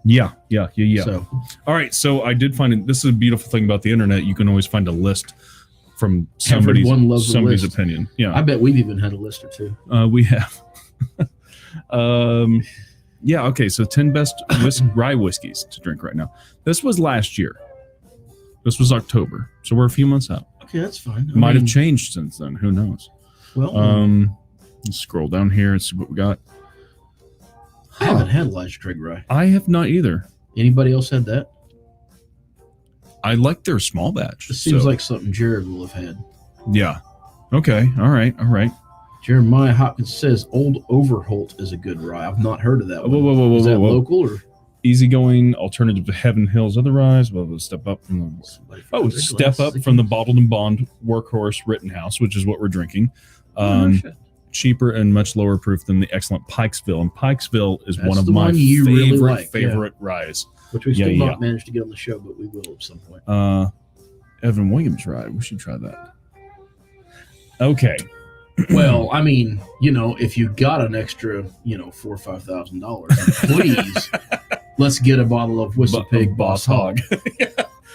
Yeah. So, All right, so I did find this is a beautiful thing about the internet. You can always find a list from Everyone loves a somebody's list. opinion. Yeah, I bet we've even had a list or two. we have. Yeah. Okay. So 10 best rye whiskeys to drink right now. This was last year. This was October, so we're a few months out. Okay, that's fine. Might have changed since then. Who knows? Well, Let's scroll down here and see what we got. I haven't had Elijah Craig rye. I have not either. Anybody else had that? I like their small batch. This seems so- like something Jared will have had. Yeah. Okay. All right. Jeremiah Hopkins says Old Overholt is a good rye. I've not heard of that one. Whoa, Is that whoa. local or Easygoing alternative to Heaven Hills Otherwise. Well, we'll step up from the bottled and bond workhorse Rittenhouse, which is what we're drinking. Cheaper and much lower proof than the excellent Pikesville, and Pikesville is That's one of the my one you really like, favorite ryes. which we still Yeah. not managed to get on the show, but we will at some point. Evan Williams rye. We should try that. Okay. Well, I mean, if you got an extra, $4,000 or $5,000, please let's get a bottle of Whistle Pig Boss Hog.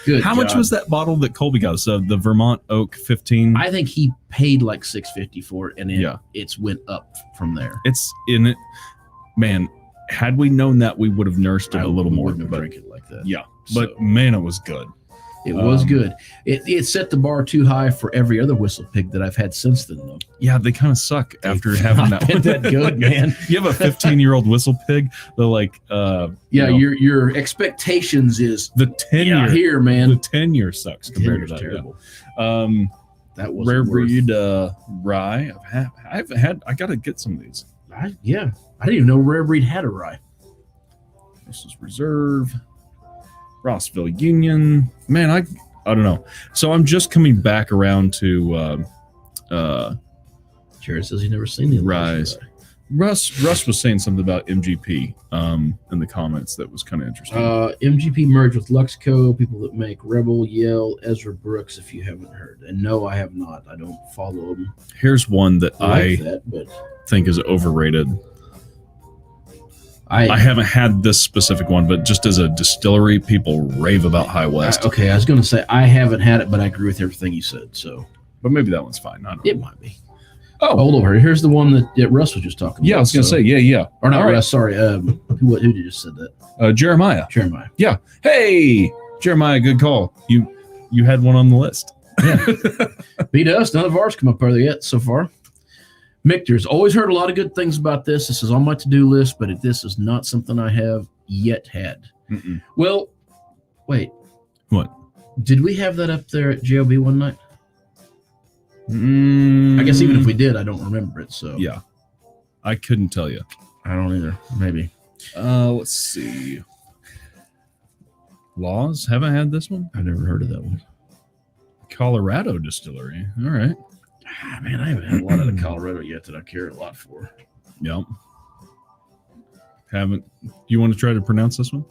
Good. How much was that bottle that Colby got? So the Vermont Oak 15. I think he paid like $650 for it, and Yeah. it's went up from there. It's in it. Man, had we known that, we would have nursed it a little more. Wouldn't have But drank it like that. yeah, So, but man, it was good. it was good. It set the bar too high for every other Whistle Pig that I've had since then, though. Yeah, they kind of suck after having that. Not that good, man. You have a 15-year-old Whistle Pig. They're like, Your expectations is the 10-year here, man. The 10-year sucks compared to that. Terrible. Yeah. That was Rare breed rye. I got to get some of these. I didn't even know Rare Breed had a rye. This is Reserve, Rossville Union. Man, I don't know. So I'm just coming back around to Jared says he's never seen the Rise. Russ was saying something about MGP in the comments that was kind of interesting. MGP merged with Luxco, people that make Rebel, Yell, Ezra Brooks, if you haven't heard. And no, I have not. I don't follow them. Here's one that I like that, but think is overrated. I haven't had this specific one, but just as a distillery, people rave about High West. okay, I was going to say I haven't had it, but I agree with everything you said. So But maybe that one's fine. I don't know. it might be. Oh, hold over. Here's the one that Russ was just talking about. Yeah, I was going to say, yeah. Or not All right. Russ, sorry. Who just said that? Jeremiah. Jeremiah. Hey, Jeremiah, good call. You had one on the list. Yeah. Beat us. None of ours come up there yet so far. Michter's always heard a lot of good things about this. This is on my to-do list, but this is not something I have yet had. Mm-mm. Well, wait. What? Did we have that up there at JOB one night? I I guess even if we did, I don't remember it. So Yeah. I couldn't tell you. I don't either. Maybe. Let's see. Laws? Haven't had this one? I've never heard of that one. Colorado Distillery. All right. Man, I haven't had a lot of the Colorado yet that I care a lot for. Yep. Haven't. You want to try to pronounce this one?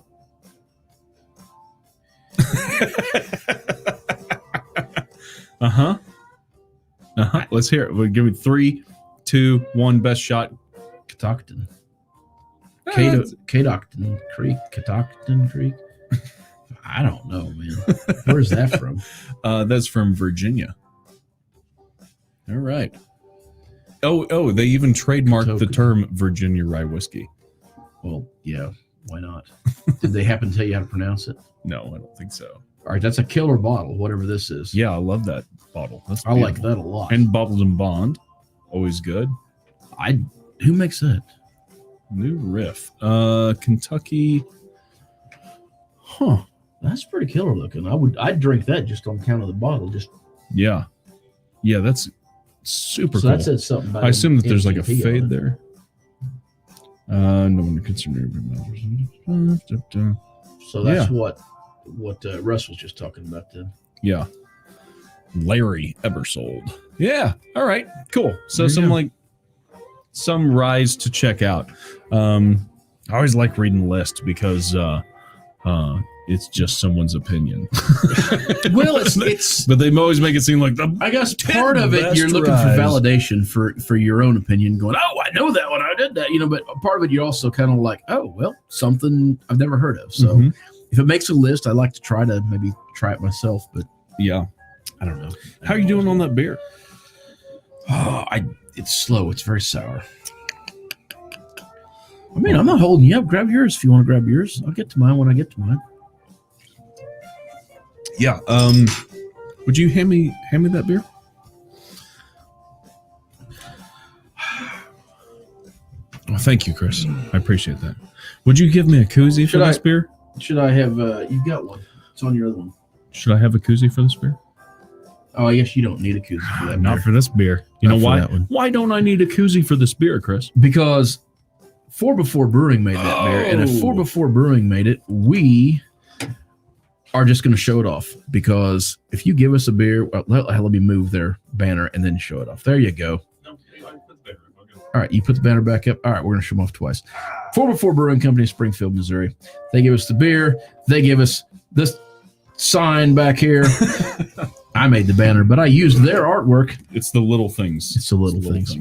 Let's hear it. We'll give me 3, 2, 1. Best shot. Catoctin. Catoctin Creek. Catoctin Creek. I don't know, man. Where's that from? That's from Virginia. All right. Oh, they even trademarked the term Virginia rye whiskey. Well, yeah, why not? Did they happen to tell you how to pronounce it? No, I don't think so. All right, that's a killer bottle, whatever this is. Yeah, I love that bottle. That's I like that a lot. And Bubbles and Bond, always good. Who makes that? New Riff. Kentucky. Huh. That's pretty killer looking. I'd drink that just on account of the bottle. Yeah, that's super So cool. that said something about I assume that there's like a MGP on fade it. there. No one considered. So that's what Russ was just talking about then. Yeah. Larry Ebersold. Yeah. All right. Cool. So There you go. some ryes to check out. I always like reading the list because it's just someone's opinion. Well, it's But they always make it seem like I guess 10 part of it best you're looking ryes. for validation for your own opinion, going, oh, I know that one, I did that, but part of it you're also kind of like, oh, well, something I've never heard of. So Mhm. if it makes a list, I like to try it myself, but Yeah. I don't know. How are you doing on that beer? Oh, it's slow. It's very sour. I mean, I'm not holding you up. Grab yours if you want to grab yours. I'll get to mine when I get to mine. Yeah. Would you hand me that beer? Oh, thank you, Chris. I appreciate that. Would you give me a koozie for Should this I- beer? Should I have? You've got one. It's on your other one. Should I have a koozie for this beer? Oh, I guess you don't need a koozie for that. Not beer. for this beer. You Not know for why? that one. Why don't I need a koozie for this beer, Chris? Because 4 Before Brewing made that beer, and if 4 Oh. Before Brewing made it, we are just going to show it off. Because if you give us a beer, well, let me move their banner and then show it off. There you go. All right, you put the banner back up. All right, we're going to show them off twice. 4 Before Brewing Company, Springfield, Missouri. They give us the beer. They give us this sign back here. I made the banner, but I used their artwork. It's the little things. It's the little things.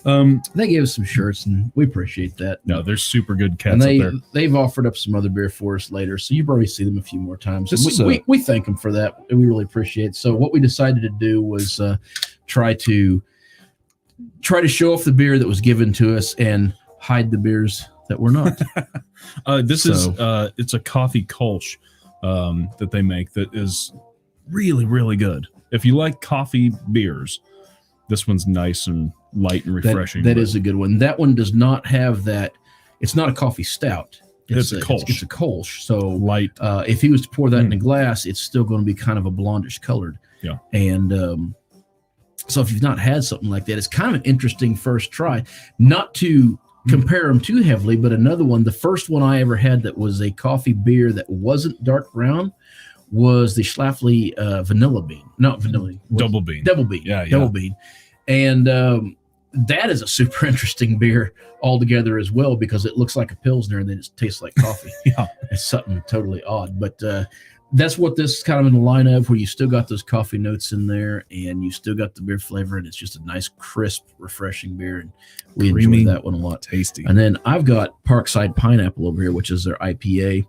things. They gave us some shirts, and we appreciate that. No, they're super good cats And up there. they've offered up some other beer for us later, so you probably see them a few more times. This And is a- we thank them for that. And we really appreciate it. So what we decided to do was try to show off the beer that was given to us and hide the beers that were not. This is it's a coffee Kolsch that they make that is really, really good. If you like coffee beers, this one's nice and light and refreshing. That is a good one. That one does not have that. It's not a coffee stout. It's a Kolsch. It's a Kolsch. So light. if he was to pour that in a glass, it's still going to be kind of a blondish colored. Yeah. And so if you've not had something like that, it's kind of an interesting first try. Not to compare them too heavily, but another one, the first one I ever had that was a coffee beer that wasn't dark brown was the Schlafly Vanilla Bean. Not vanilla. Double bean. Double Bean. Yeah, yeah. Double Bean. And that is a super interesting beer altogether as well, because it looks like a Pilsner and then it tastes like coffee. Yeah. It's something totally odd. But that's what this is kind of in the line of, where you still got those coffee notes in there and you still got the beer flavor, and it's just a nice, crisp, refreshing beer. And we Creamy. enjoy that one a lot. Tasty. And then I've got Parkside Pineapple over here, which is their IPA,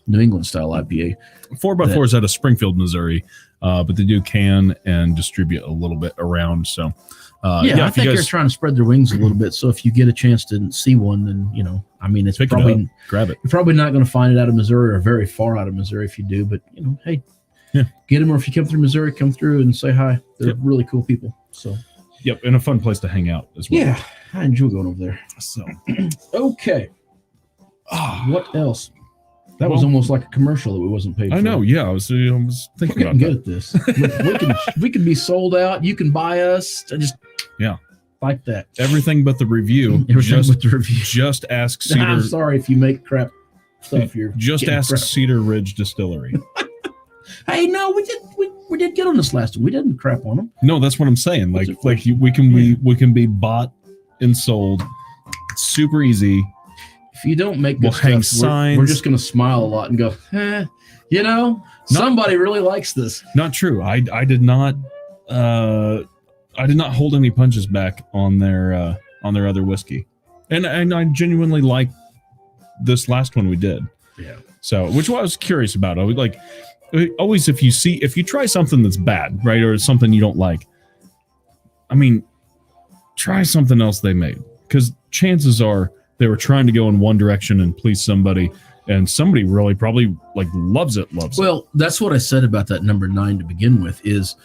New England style IPA. 4x4 is out of Springfield, Missouri, but they do can and distribute a little bit around. So, I if think you they're guys trying to spread their wings a little bit. So if you get a chance to see one, then it's pick probably it up, grab it. you're probably not going to find it out of Missouri, or very far out of Missouri if you do. But hey, Yeah. get them. Or if you come through Missouri, come through and say hi. They're Yep. really cool people. So Yep, and a fun place to hang out as well. yeah, I enjoy going over there. So, Okay, what else? That was Well- almost like a commercial that we wasn't paid for. I know. Yeah, I was We're thinking getting about good that. at this. we can be sold out. You can buy us. Yeah. Like that. Everything but the review. Everything Just, with the review. just ask I'm Cedar. sorry if you make crap stuff. You're Just getting ask crap. Cedar Ridge Distillery. Hey, no, we did get on this last one. We didn't crap on them. No, that's what I'm saying. What's Like, it for? we can be bought and sold. It's super easy. If you don't make We'll good hang stuff, we're signs. just going to smile a lot and go, somebody really likes this. Not true. I did not. I did not hold any punches back on their other whiskey, and I genuinely like this last one we did. Yeah. So, which I was curious about. I would like always if you try something that's bad, right, or something you don't like. I mean, try something else they made, because chances are they were trying to go in one direction and please somebody, and somebody really probably like loves it. Well, that's what I said about that number 9 to begin with is,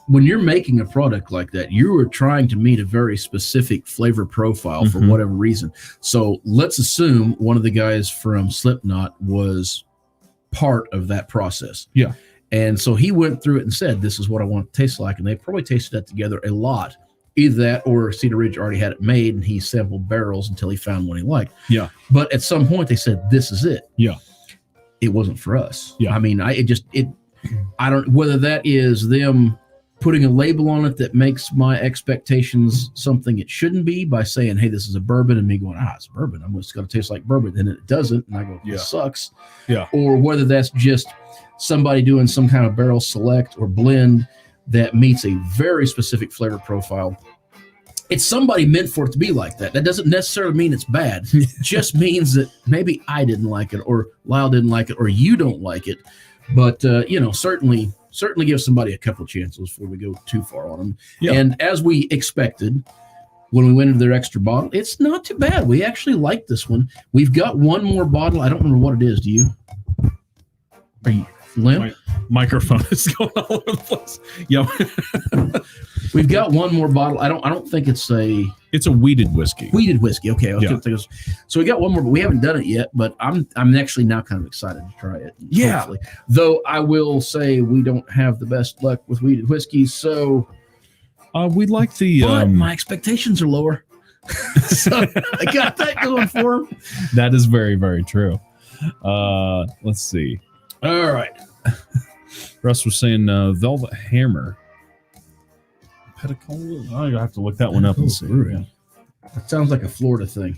when you're making a product like that, you are trying to meet a very specific flavor profile for Mhm. whatever reason. So let's assume one of the guys from Slipknot was part of that process. Yeah. And so he went through it and said, this is what I want it to taste like. And they probably tasted that together a lot. Either that or Cedar Ridge already had it made and he sampled barrels until he found one he liked. Yeah. But at some point they said, this is it. Yeah. It wasn't for us. Yeah. I mean, I don't, whether that is them putting a label on it that makes my expectations something it shouldn't be by saying, hey, this is a bourbon, and me going, it's bourbon. I'm just going to taste like bourbon. And it doesn't. And I go, Yeah. this sucks. Yeah. Or whether that's just somebody doing some kind of barrel select or blend that meets a very specific flavor profile. It's somebody meant for it to be like that. That doesn't necessarily mean it's bad. It just means that maybe I didn't like it, or Lyle didn't like it, or you don't like it. But, certainly give somebody a couple of chances before we go too far on them. Yeah. And as we expected, when we went into their extra bottle, it's not too bad. We actually like this one. We've got one more bottle. I don't remember what it is. Do you? Are you limp? My microphone is going all over the place. Yeah. We've got one more bottle. I don't think it's a It's a wheated whiskey. wheated whiskey. Okay. Yeah. So we got one more, but we haven't done it yet. But I'm actually now kind of excited to try it. Yeah. Hopefully. Though I will say we don't have the best luck with wheated whiskey, so We like the but my expectations are lower. So I got that going for them. that is very, very true. Let's see. All right. Russ was saying Velvet Hammer. Petacola? I have to look that one up and see. That sounds like a Florida thing.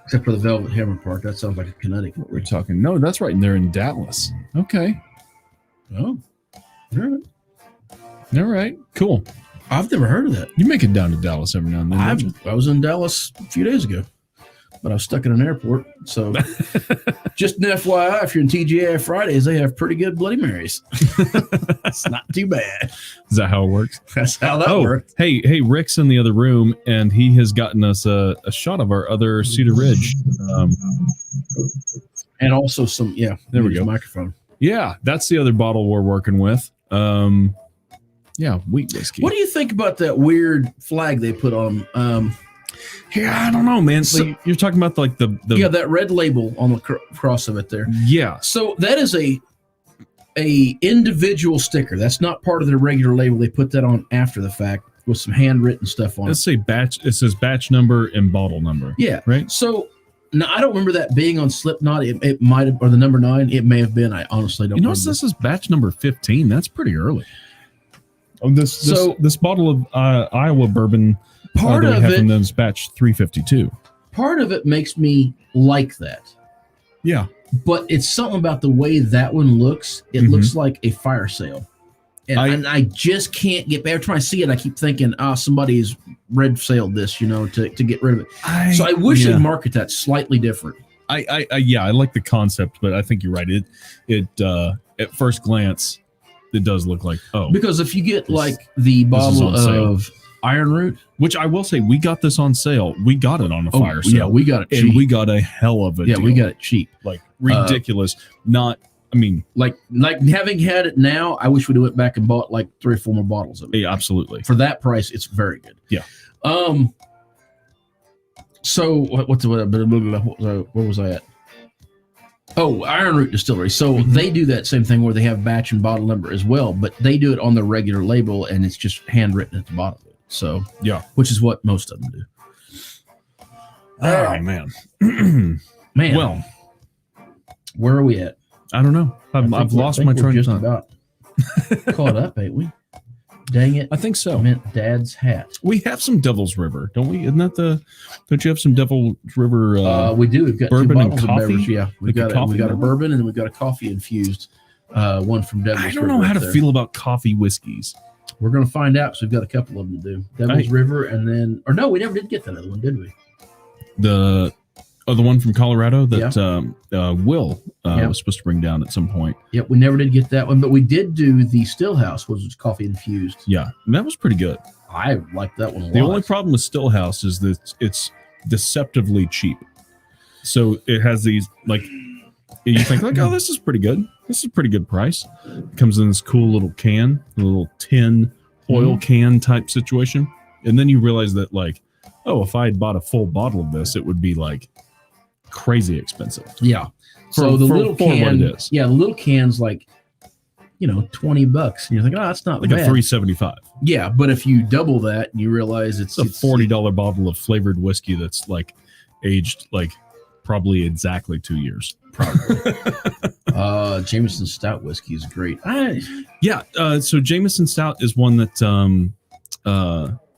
Except for the Velvet Hammer part. That sounds like a Connecticut. We're talking. No, that's right. And they're in Dallas. Okay. Oh. All right. All right. Cool. I've never heard of that. You make it down to Dallas every now and then. don't you? I was in Dallas a few days ago, but I was stuck in an airport. So just an FYI, if you're in TGI Fridays, they have pretty good Bloody Marys. It's not too bad. Is that how it works? That's how that works. Hey, Rick's in the other room, and he has gotten us a shot of our other Cedar Ridge. And also some, There we go. Microphone. Yeah, that's the other bottle we're working with. Yeah, wheat whiskey. What do you think about that weird flag they put on? Yeah, I don't know, man. So- You're talking about like the That red label on the cross of it there. yeah. So that is a individual sticker. That's not part of their regular label. They put that on after the fact with some handwritten stuff on Let's say batch. It says batch number and bottle number. Yeah. Right. So now I don't remember that being on Slipknot. It might have, or the number 9. It may have been. I honestly don't. You know, remember. this is batch number 15. That's pretty early. Oh, this bottle of Iowa bourbon. Part that we of have it. from them's batch 352. Part of it makes me like that, Yeah. but it's something about the way that one looks. It Mhm. looks like a fire sale, and I just can't get. Every time I see it, I keep thinking, somebody's red sailed this, to get rid of it. So I wish they'd market that slightly different. I like the concept, but I think you're right. It at first glance, it does look like Because if you get like the is bottle on sale. of Iron Root, which I will say we got this on sale. We got it on a fire sale. yeah, we got it cheap. and we got a hell of a yeah, deal. we got it cheap. like ridiculous. Not, I mean, Like having had it now, I wish we'd have went back and bought like 3 or 4 more bottles of it. yeah, absolutely. For that price, it's very good. Yeah. So what was I at? Oh, Iron Root Distillery. So they do that same thing where they have batch and bottle number as well, but they do it on the regular label and it's just handwritten at the bottom of it. So Yeah. which is what most of them do. Oh man. Man, Well, where are we at? I don't know. I I've think lost we're my train of just thought. about caught up, ain't we? Dang it. I think so. I meant Dad's hat. We have some Devil's River, don't we? Isn't that don't you have some Devil's River? We do. We've got bourbon two and bottles of coffee? beverage. Yeah, we've Like a got coffee we got a one? bourbon and then we've got a coffee infused one from Devil's I River. don't know how to up there. feel about coffee whiskeys. We're gonna find out. So we've got a couple of them to do. Devil's River, and then no, we never did get that other one, did we? The one from Colorado that Will Yeah. was supposed to bring down at some point. Yep, we never did get that one, but we did do the Stillhouse, which was coffee infused. Yeah, and that was pretty good. I like that one a lot. The only problem with Stillhouse is that it's deceptively cheap. So it has these like you think like, oh, this is pretty good. This is a pretty good price. It comes in this cool little can, a little tin oil can type situation, and then you realize that like, oh, if I had bought a full bottle of this, it would be like crazy expensive. Yeah. So For- the for- little for what can, it is. yeah, the little can's like, $20, and you're thinking, oh, that's not Like bad. a $3.75. Yeah, but if you double that, you realize It's a $40 bottle of flavored whiskey that's like aged like probably exactly 2 years. Jameson Stout whiskey is great. Yeah. So Jameson Stout is one that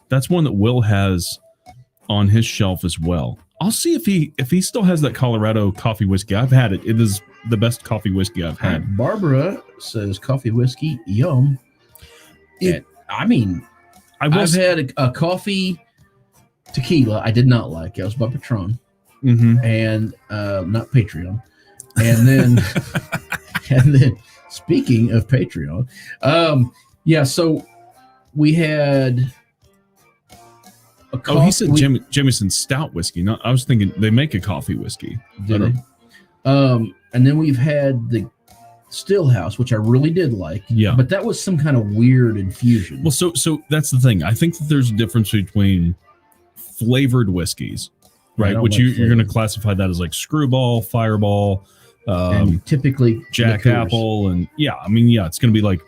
that's one that Will has on his shelf as well. I'll see if he still has that Colorado coffee whiskey. I've had it. It is the best coffee whiskey I've had. Barbara says coffee whiskey, yum. It- I mean, I will I've had a coffee tequila I did not like. It was by Patron Mhm. and not Patreon. And then speaking of Patreon, so we had a Oh, he said Jameson Stout whiskey. No, I was thinking they make a coffee whiskey. Did they? And then we've had the Stillhouse, which I really did like. Yeah. But that was some kind of weird infusion. Well, so that's the thing. I think that there's a difference between flavored whiskeys, I right? don't Which like you're going to flavored. classify that as like Screwball, Fireball, and typically Jack liqueurs. Apple, and it's going to be like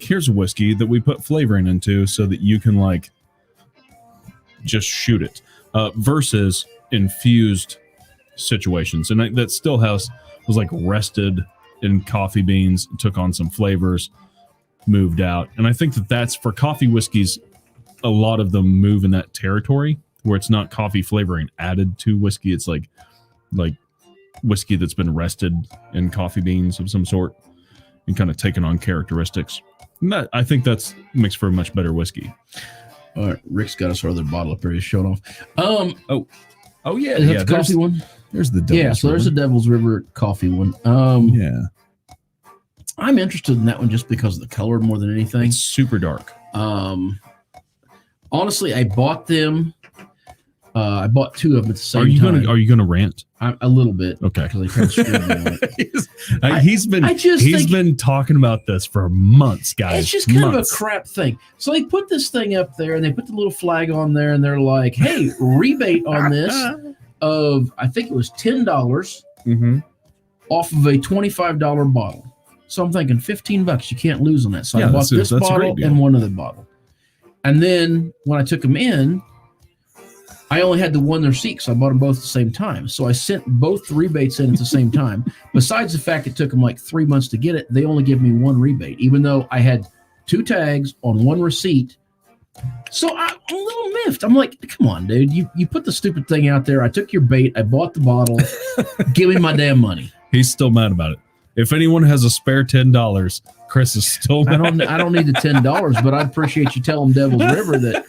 here's a whiskey that we put flavoring into so that you can like just shoot it, versus infused situations. And that Stillhouse was like rested in coffee beans, took on some flavors, moved out. And I think that that's for coffee whiskeys. A lot of them move in that territory where it's not coffee flavoring added to whiskey. It's like whiskey that's been rested in coffee beans of some sort and kind of taken on characteristics. And that, I think that's makes for a much better whiskey. All right, Rick's got us our other bottle up there. He's showing off. Oh yeah, Is that the coffee one? There's the Devil's Yeah, so there's a River. Devil's River coffee one. Yeah, I'm interested in that one just because of the color more than anything. it's super dark. Honestly, I bought them. I bought two of them at the same Are you time. gonna rant? A little bit. Okay. Because they kind of screwed me on it. He's think- been talking about this for months, guys. It's just kind Months. of a crap thing. So they put this thing up there and they put the little flag on there and they're like, hey, rebate on this of, I think it was $10 Mhm. off of a $25 bottle. So I'm thinking $15, you can't lose on that. So Yeah, I bought that's a this great bottle deal. and one other bottle. And then when I took them in, I only had the one receipt, so I bought them both at the same time. So I sent both the rebates in at the same time. Besides the fact it took them like 3 months to get it, they only give me one rebate, even though I had two tags on one receipt. So I'm a little miffed. I'm like, come on, dude. You put the stupid thing out there. I took your bait. I bought the bottle. Give me my damn money. He's still mad about it. If anyone has a spare $10, Chris is still I mad. don't need the $10, but I'd appreciate you telling Devil's River that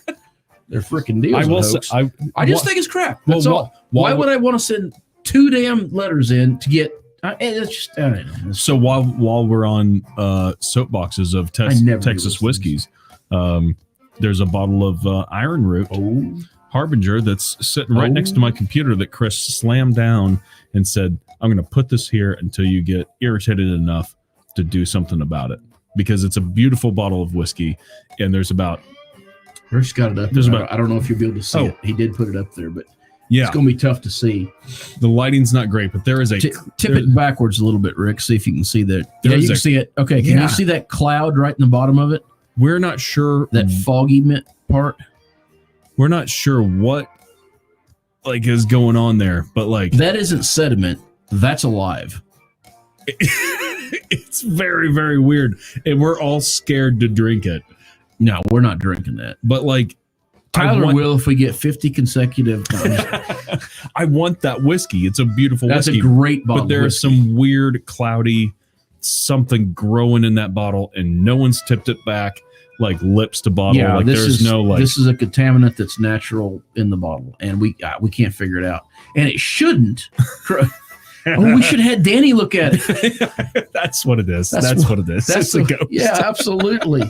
they're freaking deals. I will a say, hoax. I just think it's crap. That's Well, all. why- Why would I want to send two damn letters in to get? It's just I don't know. So while we're on soapboxes of I never do Texas those whiskeys, there's a bottle of Iron Root Oh, Harbinger that's sitting right next to my computer that Chris slammed down and said, I'm going to put this here until you get irritated enough to do something about it, because it's a beautiful bottle of whiskey. And there's about, Rich got it up. There's There. about- I don't know if you'll be able to see Oh. it. He did put it up there, but yeah, it's going to be tough to see. the lighting's not great, but there is a, Tip there- it backwards a little bit, Rick. See if you can see that. Yeah, There's you can a- see it. Okay, can Yeah. you see that cloud right in the bottom of it? we're not sure That foggy part. we're not sure what like is going on there, but like That isn't sediment. That's alive. it's very, very weird. And we're all scared to drink it. No, we're not drinking that. But like, Tyler will if we get 50 consecutive. I want that whiskey. It's a beautiful That's whiskey. a great bottle. But there's some weird, cloudy something growing in that bottle, and no one's tipped it back like lips to bottle. Yeah, like this is a contaminant that's natural in the bottle, and we can't figure it out. And it shouldn't. We should have had Danny look at it. That's what it is. That's what it is. That's a ghost. Yeah, absolutely.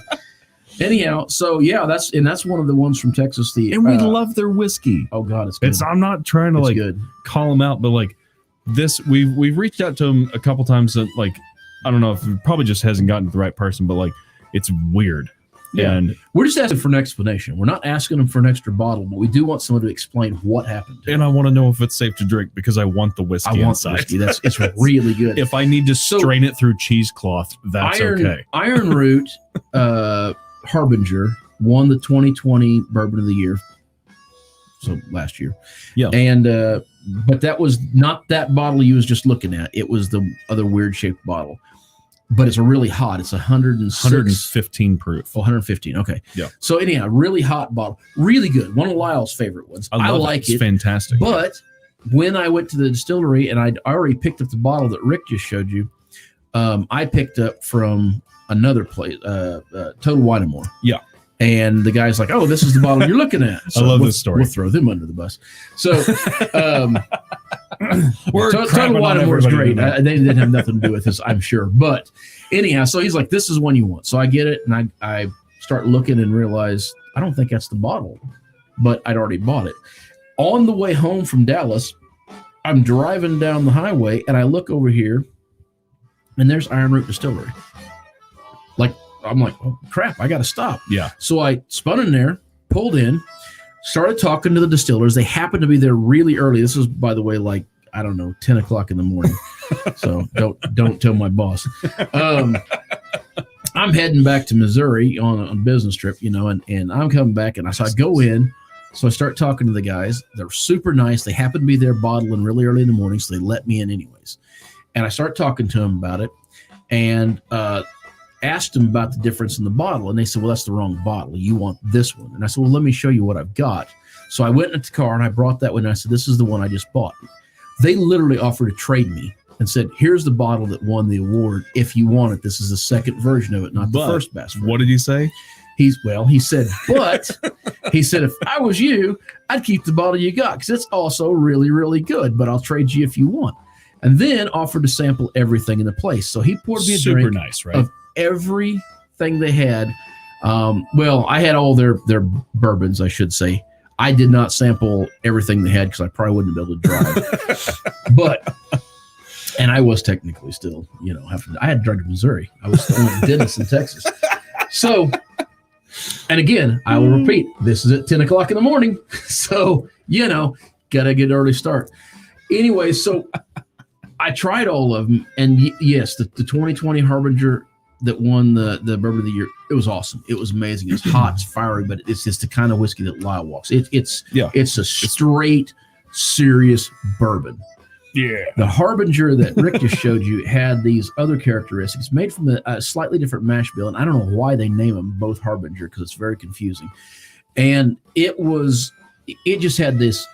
Anyhow, so yeah, that's one of the ones from Texas. And we love their whiskey. Oh God, it's good. I'm not trying to good. call them out, but like this, we've reached out to them a couple times. That like, I don't know if it probably just hasn't gotten to the right person, but like it's weird. Yeah. And we're just asking for an explanation. We're not asking them for an extra bottle, but we do want someone to explain what happened. And I want to know if it's safe to drink because I want the whiskey inside. Whiskey. It's really good. If I need to strain it through cheesecloth, that's okay. Iron Root Harbinger won the 2020 Bourbon of the Year. So last year. Yeah. And but that was not that bottle you was just looking at. It was the other weird shaped bottle. But it's a really hot. It's 115 proof. Oh, 115. Okay. Yeah. So anyhow, really hot bottle. Really good. One of Lyle's favorite ones. I like it. It's fantastic. But when I went to the distillery and I'd already picked up the bottle that Rick just showed you, I picked up from another place, Total Wine and More. Yeah. And the guy's like, "Oh, this is the bottle you're looking at." So I love this story. We'll throw them under the bus. So We're Total Wine and More is great. They didn't have nothing to do with this, I'm sure. But anyhow, so he's like, "This is one you want." So I get it, and I start looking and realize I don't think that's the bottle, but I'd already bought it. On the way home from Dallas, I'm driving down the highway, and I look over here, and there's Iron Root Distillery. I'm like, oh, crap, I got to stop. Yeah. So I spun in there, pulled in, started talking to the distillers. They happened to be there really early. This was, by the way, like, I don't know, 10 o'clock in the morning. So don't tell my boss. I'm heading back to Missouri on a business trip, and I'm coming back. And so I go in. So I start talking to the guys. They're super nice. They happen to be there bottling really early in the morning, so they let me in anyways. And I start talking to them about it. And asked them about the difference in the bottle, and they said, "Well, that's the wrong bottle. You want this one." And I said, "Well, let me show you what I've got." So I went in the car and I brought that one, and I said, "This is the one I just bought." They literally offered to trade me and said, "Here's the bottle that won the award. If you want it, this is the second version of it, not the first best version." What did he say? He said, if I was you, I'd keep the bottle you got because it's also really, really good, but I'll trade you if you want. And then offered to sample everything in the place. So he poured me a drink. Super nice, right? Of everything they had. Well, I had all their bourbons, I should say. I did not sample everything they had because I probably wouldn't be able to drive. And I was technically still, I had to drive to Missouri. I was still in Dennis in Texas. So, and again, I will repeat, this is at 10 o'clock in the morning. So, got to get an early start. Anyway, so I tried all of them. And yes, the 2020 Harbinger that won the Bourbon of the Year, it was awesome. It was amazing. It's hot, it's fiery, but it's just the kind of whiskey that Lyle walks. It's a straight, serious bourbon. Yeah. The Harbinger that Rick just showed you had these other characteristics made from a slightly different mash bill, and I don't know why they name them both Harbinger because it's very confusing. And it just had this,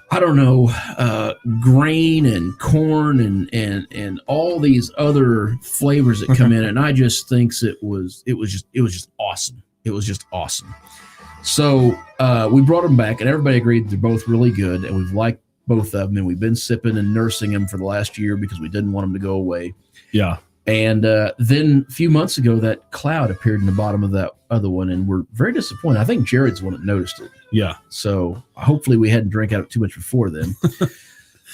I don't know, grain and corn and all these other flavors that come in, and I just think it was just awesome. It was just awesome. So we brought them back, and everybody agreed they're both really good, and we've liked both of them, and we've been sipping and nursing them for the last year because we didn't want them to go away. Yeah. And then a few months ago, that cloud appeared in the bottom of that other one, and we're very disappointed. I think Jared's the one that noticed it. Yeah. So hopefully we hadn't drank out too much before then.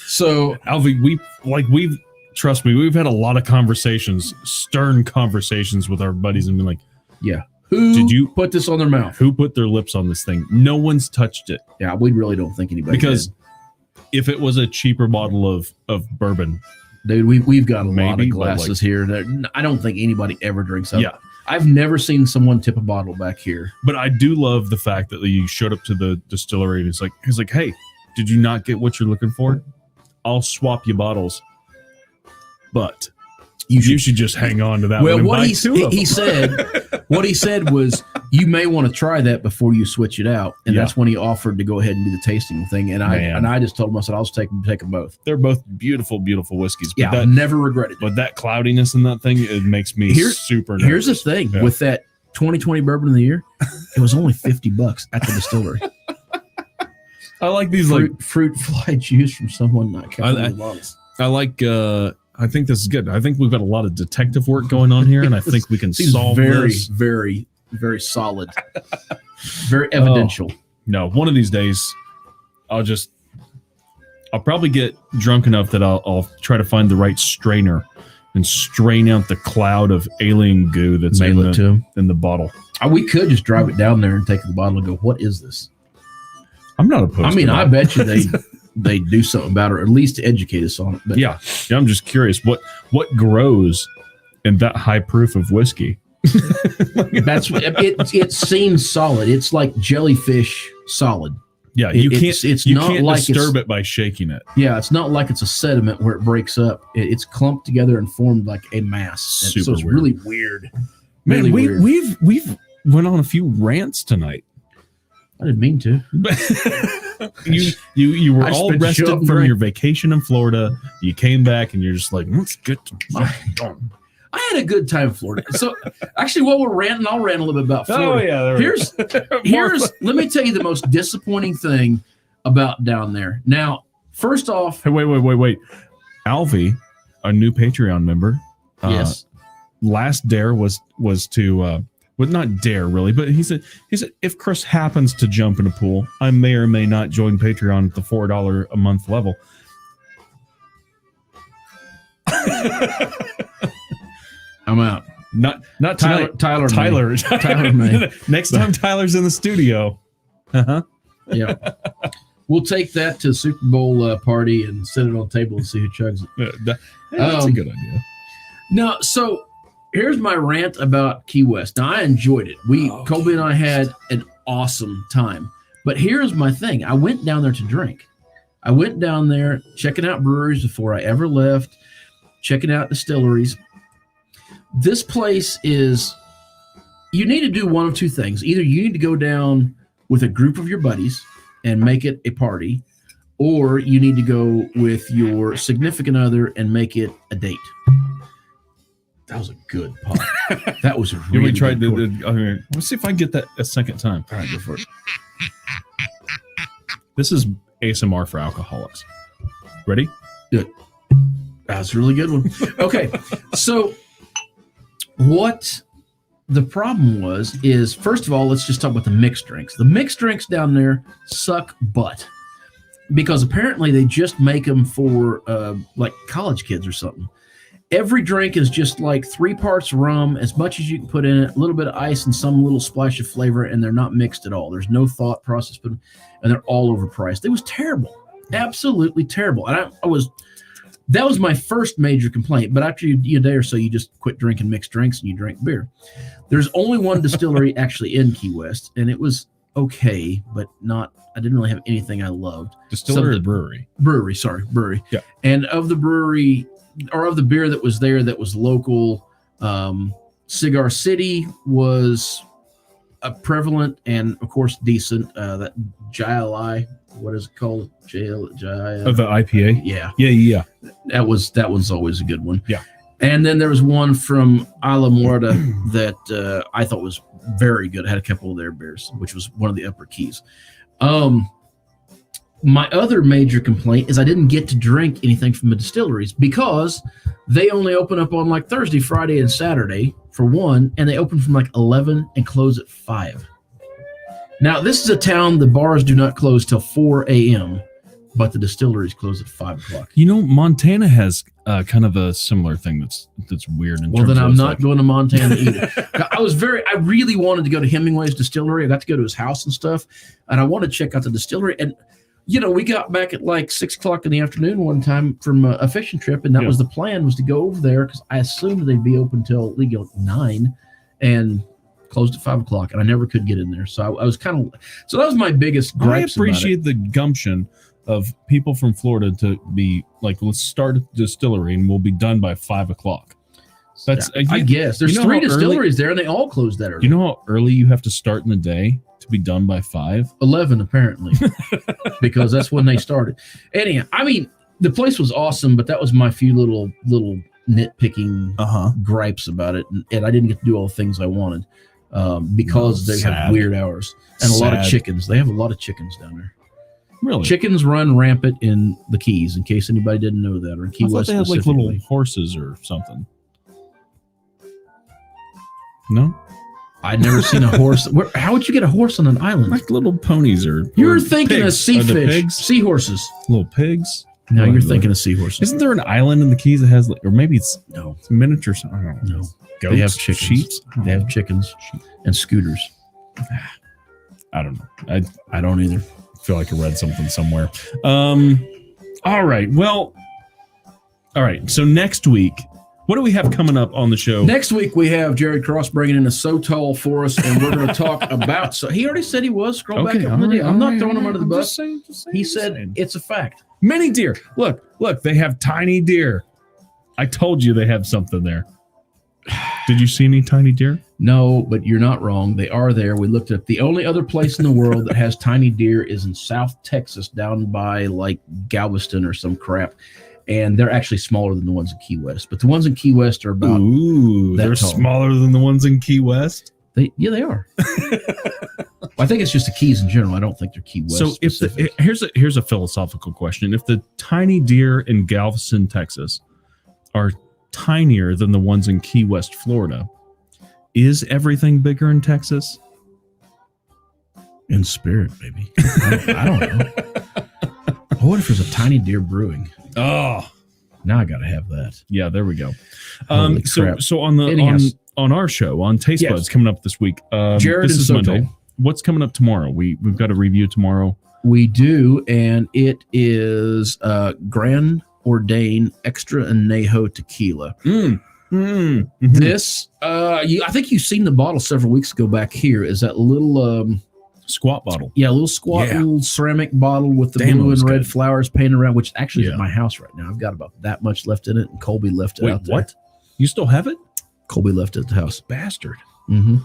So Alvy, trust me, we've had a lot of conversations, stern conversations with our buddies, and been like, yeah, did you put this on their mouth? Who put their lips on this thing? No one's touched it. Yeah, we really don't think anybody because did. If it was a cheaper bottle of bourbon, dude, we've got a lot of but glasses here that I don't think anybody ever drinks out. Yeah. I've never seen someone tip a bottle back here. But I do love the fact that you showed up to the distillery and he's like, "Hey, did you not get what you're looking for? I'll swap you bottles, but You should just hang on to that Well, one and what buy he, two of he them. said was you may want to try that before you switch it out, and Yeah. that's when he offered to go ahead and do the tasting thing. And Man. I just told him, I said, I'll just take them both. They're both beautiful, beautiful whiskeys. But Yeah, that, never regretted it. but that cloudiness in that thing, it makes me super nervous. Here's the thing Yeah. with that 2020 bourbon of the year, it was only $50 at the distillery. I like these Fruit fly juice from someone not counting the bottles. I like I think this is good. I think we've got a lot of detective work going on here, and I think we can Seems solve very, this. very, very solid, very evidential. No, one of these days, I'll probably get drunk enough that I'll try to find the right strainer and strain out the cloud of alien goo that's Mail it to him. in the bottle. We could just drive it down there and take the bottle and go, "What is this?" I'm not opposed. I mean, to that. I bet you they do something about it, or at least to educate us on it. But Yeah, I'm just curious what grows in that high proof of whiskey. that's what it seems solid. It's like jellyfish solid. Yeah, you It's you not can't like disturb it by shaking it. Yeah, it's not like it's a sediment where it breaks up. It's clumped together and formed like a mass. And Super so it's weird. really weird. Man, Really weird. we've went on a few rants tonight. I didn't mean to. you were I all spent rested short from break. your vacation in Florida. You came back and you're just like, let's get to I had a good time in Florida. So actually, while we're ranting, I'll rant a little bit about Florida. yeah. Here's let me tell you the most disappointing thing about down there. Now, first off, Hey, wait. Alvy, a new Patreon member. yes. Last dare was to well, not dare really, but he said if Chris happens to jump in a pool, I may or may not join Patreon at the $4 a month level. I'm out. Not Tyler Tyler. Tyler may. Next time Tyler's in the studio. Uh-huh. Yeah. We'll take that to the Super Bowl party and set it on the table and see who chugs it. That's a good idea. No, so here's my rant about Key West. Now, I enjoyed it. Colby and I had an awesome time. But here's my thing. I went down there to drink. I went down there checking out breweries before I ever left, checking out distilleries. This place is, you need to do one of two things. Either you need to go down with a group of your buddies and make it a party, or you need to go with your significant other and make it a date. That was a good pop. That was a You really tried good pour. let's see if I can get that a second time. All right, go for it. This is ASMR for alcoholics. Ready? That's a really good one. Okay, so what the problem was is, first of all, let's just talk about the mixed drinks. The mixed drinks down there suck butt because apparently they just make them for like college kids or something. Every drink is just like 3 parts rum, as much as you can put in it, a little bit of ice and some little splash of flavor, and they're not mixed at all. There's no thought process, and they're all overpriced. It was terrible, absolutely terrible. And that was my first major complaint. But after a day or so, you just quit drinking mixed drinks and you drink beer. There's only one distillery actually in Key West, and it was okay, but not. I didn't really have anything I loved. Distillery or brewery? Brewery. Yeah. And of the brewery, or of the beer that was there that was local, Cigar City was prevalent and, of course, decent. That JLI, what is it called? Of the IPA? Yeah. Yeah. That one's always a good one. Yeah. And then there was one from Isla Muerta that I thought was very good. I had a couple of their beers, which was one of the Upper Keys. My other major complaint is I didn't get to drink anything from the distilleries because they only open up on like Thursday, Friday, and Saturday for one, and they open from like 11 and close at 5. Now, this is a town, the bars do not close till 4 a.m., but the distilleries close at 5 o'clock. You know, Montana has kind of a similar thing that's weird. Well, then I'm not going to Montana either. I really wanted to go to Hemingway's distillery. I got to go to his house and stuff, and I wanted to check out the distillery. And, we got back at like 6 o'clock in the afternoon one time from a fishing trip, and that was the plan, was to go over there because I assumed they'd be open till 9 and closed at 5 o'clock, and I never could get in there. So I was kind of, so that was my biggest gripe. I appreciate the gumption of people from Florida to be like, let's start a distillery and we'll be done by 5 o'clock. That's I guess there's you know 3 how distilleries there, and they all closed that early. You know how early you have to start in the day to be done by 5? 11 apparently, because that's when they started. Anyhow, I mean, the place was awesome, but that was my few little nitpicking gripes about it, and I didn't get to do all the things I wanted because they have weird hours and a lot of chickens. They have a lot of chickens down there. Really? Chickens run rampant in the Keys, in case anybody didn't know that, or in Key I thought West they had like little specifically. horses or something. No, I'd never seen a horse. How would you get a horse on an island? like little ponies or You're or thinking of pigs. Are the seafish, pigs? seahorses. Little pigs. No, you're Like- thinking of seahorses. Isn't there an island in the Keys that has, or maybe it's No, miniature? I don't know. no. Goats, They have chickens. sheep. They have chickens and scooters. I don't know. I don't either. Feel like I read something somewhere. All right. Well, all right. So next week, what do we have coming up on the show? Next week we have Jared Cross bringing in a So Tall for us, and we're going to talk about. So he already said he was. Scroll back up on the deal. I'm not throwing him under the bus. He said it's a fact. Many deer. Look, they have tiny deer. I told you they have something there. Did you see any tiny deer? No, but you're not wrong. They are there. We looked at the only other place in the world that has tiny deer is in South Texas, down by like Galveston or some crap. And they're actually smaller than the ones in Key West. But the ones in Key West are about Ooh, that they're tall. smaller than the ones in Key West. They are. I think it's just the Keys in general. I don't think they're Key West. So if specific. here's a philosophical question: if the tiny deer in Galveston, Texas, are tinier than the ones in Key West, Florida, is everything bigger in Texas? In spirit, maybe. I don't know. What if there's a tiny deer brewing? Oh, Now I got to have that. yeah, there we go. Holy crap. So on the Anyhow. on our show on Taste Yes. Buds coming up this week. Jared this and is Soto. Monday. What's coming up tomorrow? We've got a review tomorrow. We do, and it is Grand Ordain Extra Añejo Tequila. Mhm. This, I think you've seen the bottle several weeks ago back here. Is that little, Squat bottle. little squat Yeah. little ceramic bottle with the Damn, it blue was and red good. flowers painted around, which actually is Yeah. at my house right now. I've got about that much left in it, and Colby left it Wait, out there. what? You still have it? Colby left it at the house. Bastard. Mm-hmm.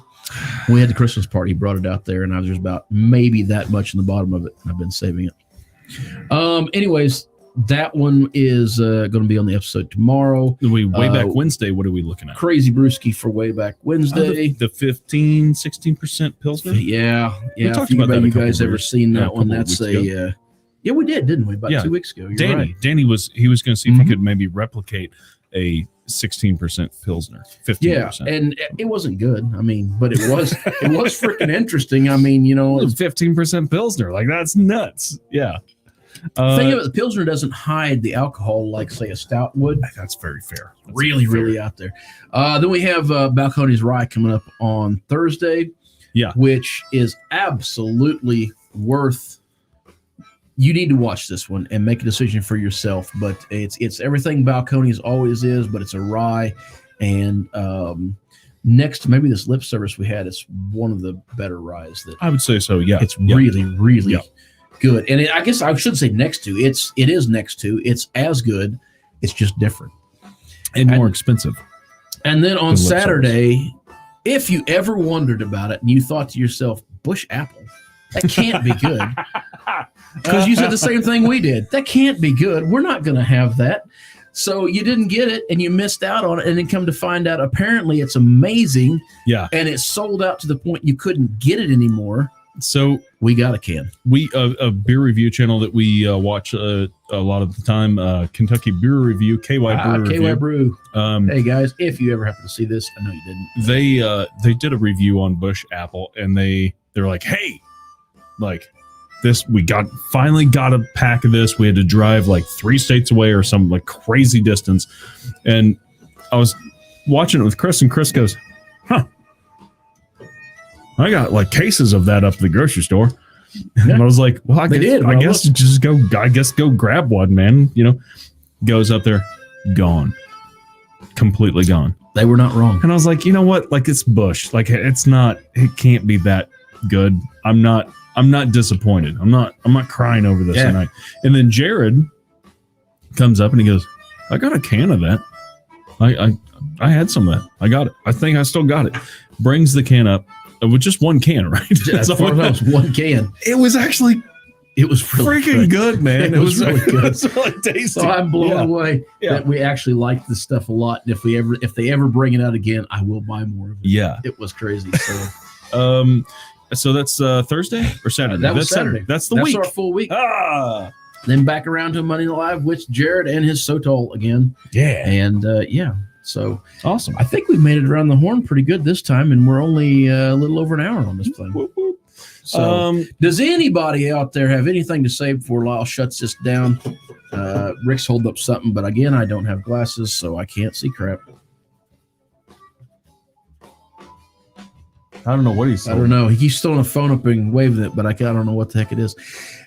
We had the Christmas party. He brought it out there, and I was just about maybe that much in the bottom of it. I've been saving it. Anyways, that one is going to be on the episode tomorrow. Way back Uh, Wednesday, what are we looking at? Crazy Brewski for way back Wednesday. The 15-16% Pilsner? Yeah. talked If about that a you couple guys of ever weeks- seen yeah, a that one? couple of That's weeks a. Yeah, we did, didn't we? About Yeah. 2 weeks ago. You're right. Danny was going to see if he Mhm. could maybe replicate a 16% Pilsner, 15%. Yeah, and it wasn't good. I mean, but it was freaking interesting. I mean, It was 15% Pilsner. Like, that's nuts. Yeah. think of it, the Pilsner doesn't hide the alcohol like, say, a stout would. That's very fair. That's Really, very really out there. Then we have Balcones Rye coming up on Thursday. Yeah. Which is absolutely worth. You need to watch this one and make a decision for yourself. But it's everything Balcones always is, but it's a rye. And next to maybe this lip service we had, it's one of the better ryes that I would say so. Yeah. it's Yeah. really, really Yeah. good. And I guess I should say next to. It is next to. It's as good. It's just different. and more and- expensive. And then on Good lip Saturday, if you ever wondered about it and you thought to yourself, Bush Apple, that can't be good. Because you said the same thing we did. That can't be good. We're not going to have that. So you didn't get it and you missed out on it. And then come to find out, apparently it's amazing. Yeah. And it's sold out to the point you couldn't get it anymore. So We got a can. we a beer review channel that we watch a lot of the time, Kentucky Beer Review, KY Brew KY Review. Brew. Um, Hey guys, if you ever happen to see this, I know you didn't. they did a review on Bush Apple, and they're like, hey, like this, we finally got a pack of this. We had to drive like 3 states away or some like crazy distance, and I was watching it with Chris, and Chris goes, huh, I got like cases of that up at the grocery store. Yeah. And I was like, well, I They guess, did, I well, guess just go grab one, man. You know, goes up there, gone, completely gone. They were not wrong. And I was like, you know what? Like, it's Bush. Like, it can't be that good. I'm not disappointed. I'm not crying over this Yeah. tonight. And then Jared comes up and he goes, I got a can of that. I I had some of that. I got it. I think I still got it. Brings the can up with just one can, right? As far as I was, one can. It was actually It was really freaking good, man. It was really good. It was really tasty. So I'm blown Yeah. away Yeah. that we actually like this stuff a lot. And if they ever bring it out again, I will buy more of it. Yeah. It was crazy. So So that's Thursday or Saturday? that was That's Saturday. That's the That's week. our full week. Ah, Then back around to Money Live with Jared and his Sotol again. yeah. And so Awesome. I think we've made it around the horn pretty good this time, and we're only a little over an hour on this thing. Whoop, whoop. So does anybody out there have anything to say before Lyle shuts this down? Rick's holding up something, but again, I don't have glasses, so I can't see crap. I don't know what he's I don't know. He keeps throwing a phone up and waving it, but I don't know what the heck it is.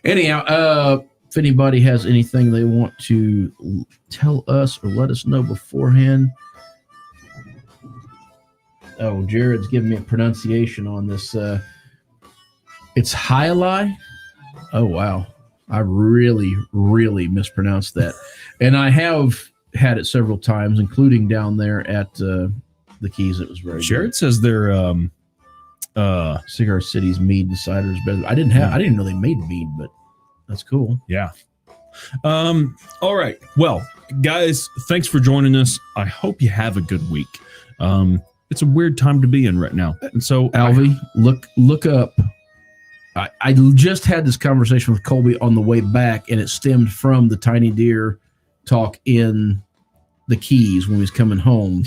Anyhow, if anybody has anything they want to tell us or let us know beforehand. Oh, Jared's giving me a pronunciation on this. It's Highlight. Oh, wow. I really, really mispronounced that. And I have had it several times, including down there at the Keys. It was very Jared says they're good. Cigar City's mead and cider is better. I didn't know they made mead, but that's cool. yeah. All right. Well, guys, thanks for joining us. I hope you have a good week. It's a weird time to be in right now. And so Alvy, look up. I just had this conversation with Colby on the way back, and it stemmed from the Tiny Deer talk in the Keys when he was coming home.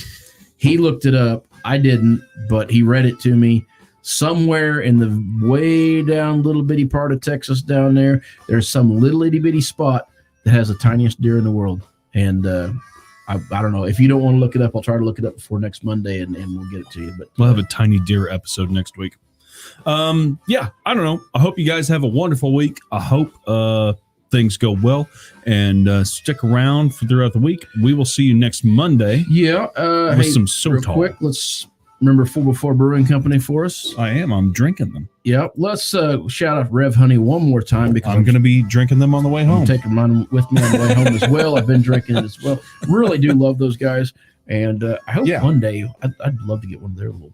He looked it up. I didn't, but he read it to me. Somewhere in the way down little bitty part of Texas down there, there's some little itty bitty spot that has the tiniest deer in the world. And I don't know. If you don't want to look it up, I'll try to look it up before next Monday, and we'll get it to you. But we'll have a Tiny Deer episode next week. Yeah, I don't know. I hope you guys have a wonderful week. I hope things go well, and stick around for throughout the week. We will see you next Monday. yeah, with some real Sotol. quick, let's remember 4x4 Brewing Company for us. I'm drinking them. Yeah, let's shout out Rev Honey one more time because I'm going to be drinking them on the way I'm home. taking mine with me on the way home as well. I've been drinking it as well. Really do love those guys, and I hope one day I'd love to get one of their little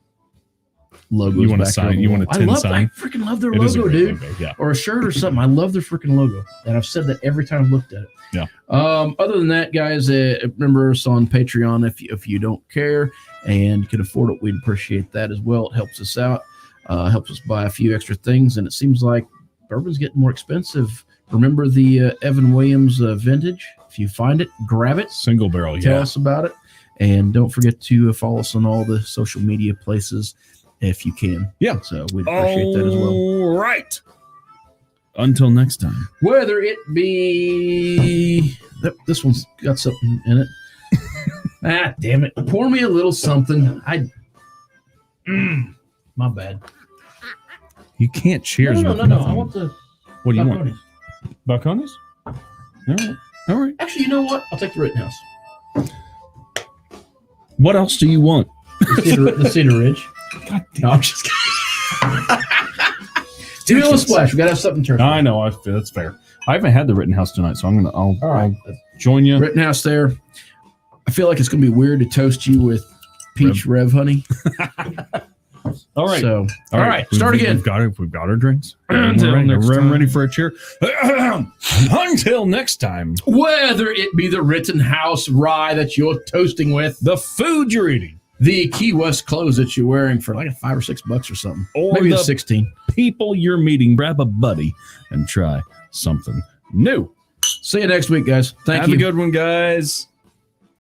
logos. You want a back sign? there on the You want a wall. tin I sign? freaking love their It is a logo, great dude. logo, yeah. Or a shirt or something. I love their freaking logo, and I've said that every time I've looked at it. Yeah. Other than that, guys, remember us on Patreon if you don't care and can afford it. We'd appreciate that as well. It helps us out. Helps us buy a few extra things, and it seems like bourbon's getting more expensive. Remember the Evan Williams vintage? If you find it, grab it. Single barrel, Tell yeah. us about it, and don't forget to follow us on all the social media places if you can. Yeah. So we'd appreciate that as well. All right. Until next time. Whether it be this one's got something in it. Damn it. Pour me a little something. My bad. You can't cheers No. with I nothing. want the What do you want? Balcones. Balcones? All right. All right. Actually, you know what? I'll take the Rittenhouse. What else do you want? The Cedar Ridge. God damn. No, I'm just kidding. Do a little splash. We gotta have something turned. I know. That's fair. I haven't had the Rittenhouse tonight, so I'll right. join you. Rittenhouse there. I feel like it's gonna be weird to toast you with peach Rev Honey. All right. So, all right. Start again. We've got our drinks. Until next I'm time. ready for a cheer. Until next time. Whether it be the Rittenhouse rye that you're toasting with, The food you're eating, the Key West clothes that you're wearing for like $5 or $6 or something, Or maybe the- it's 16. people you're meeting, grab a buddy and try something new. See you next week, guys. Thank Have you. a good one, guys.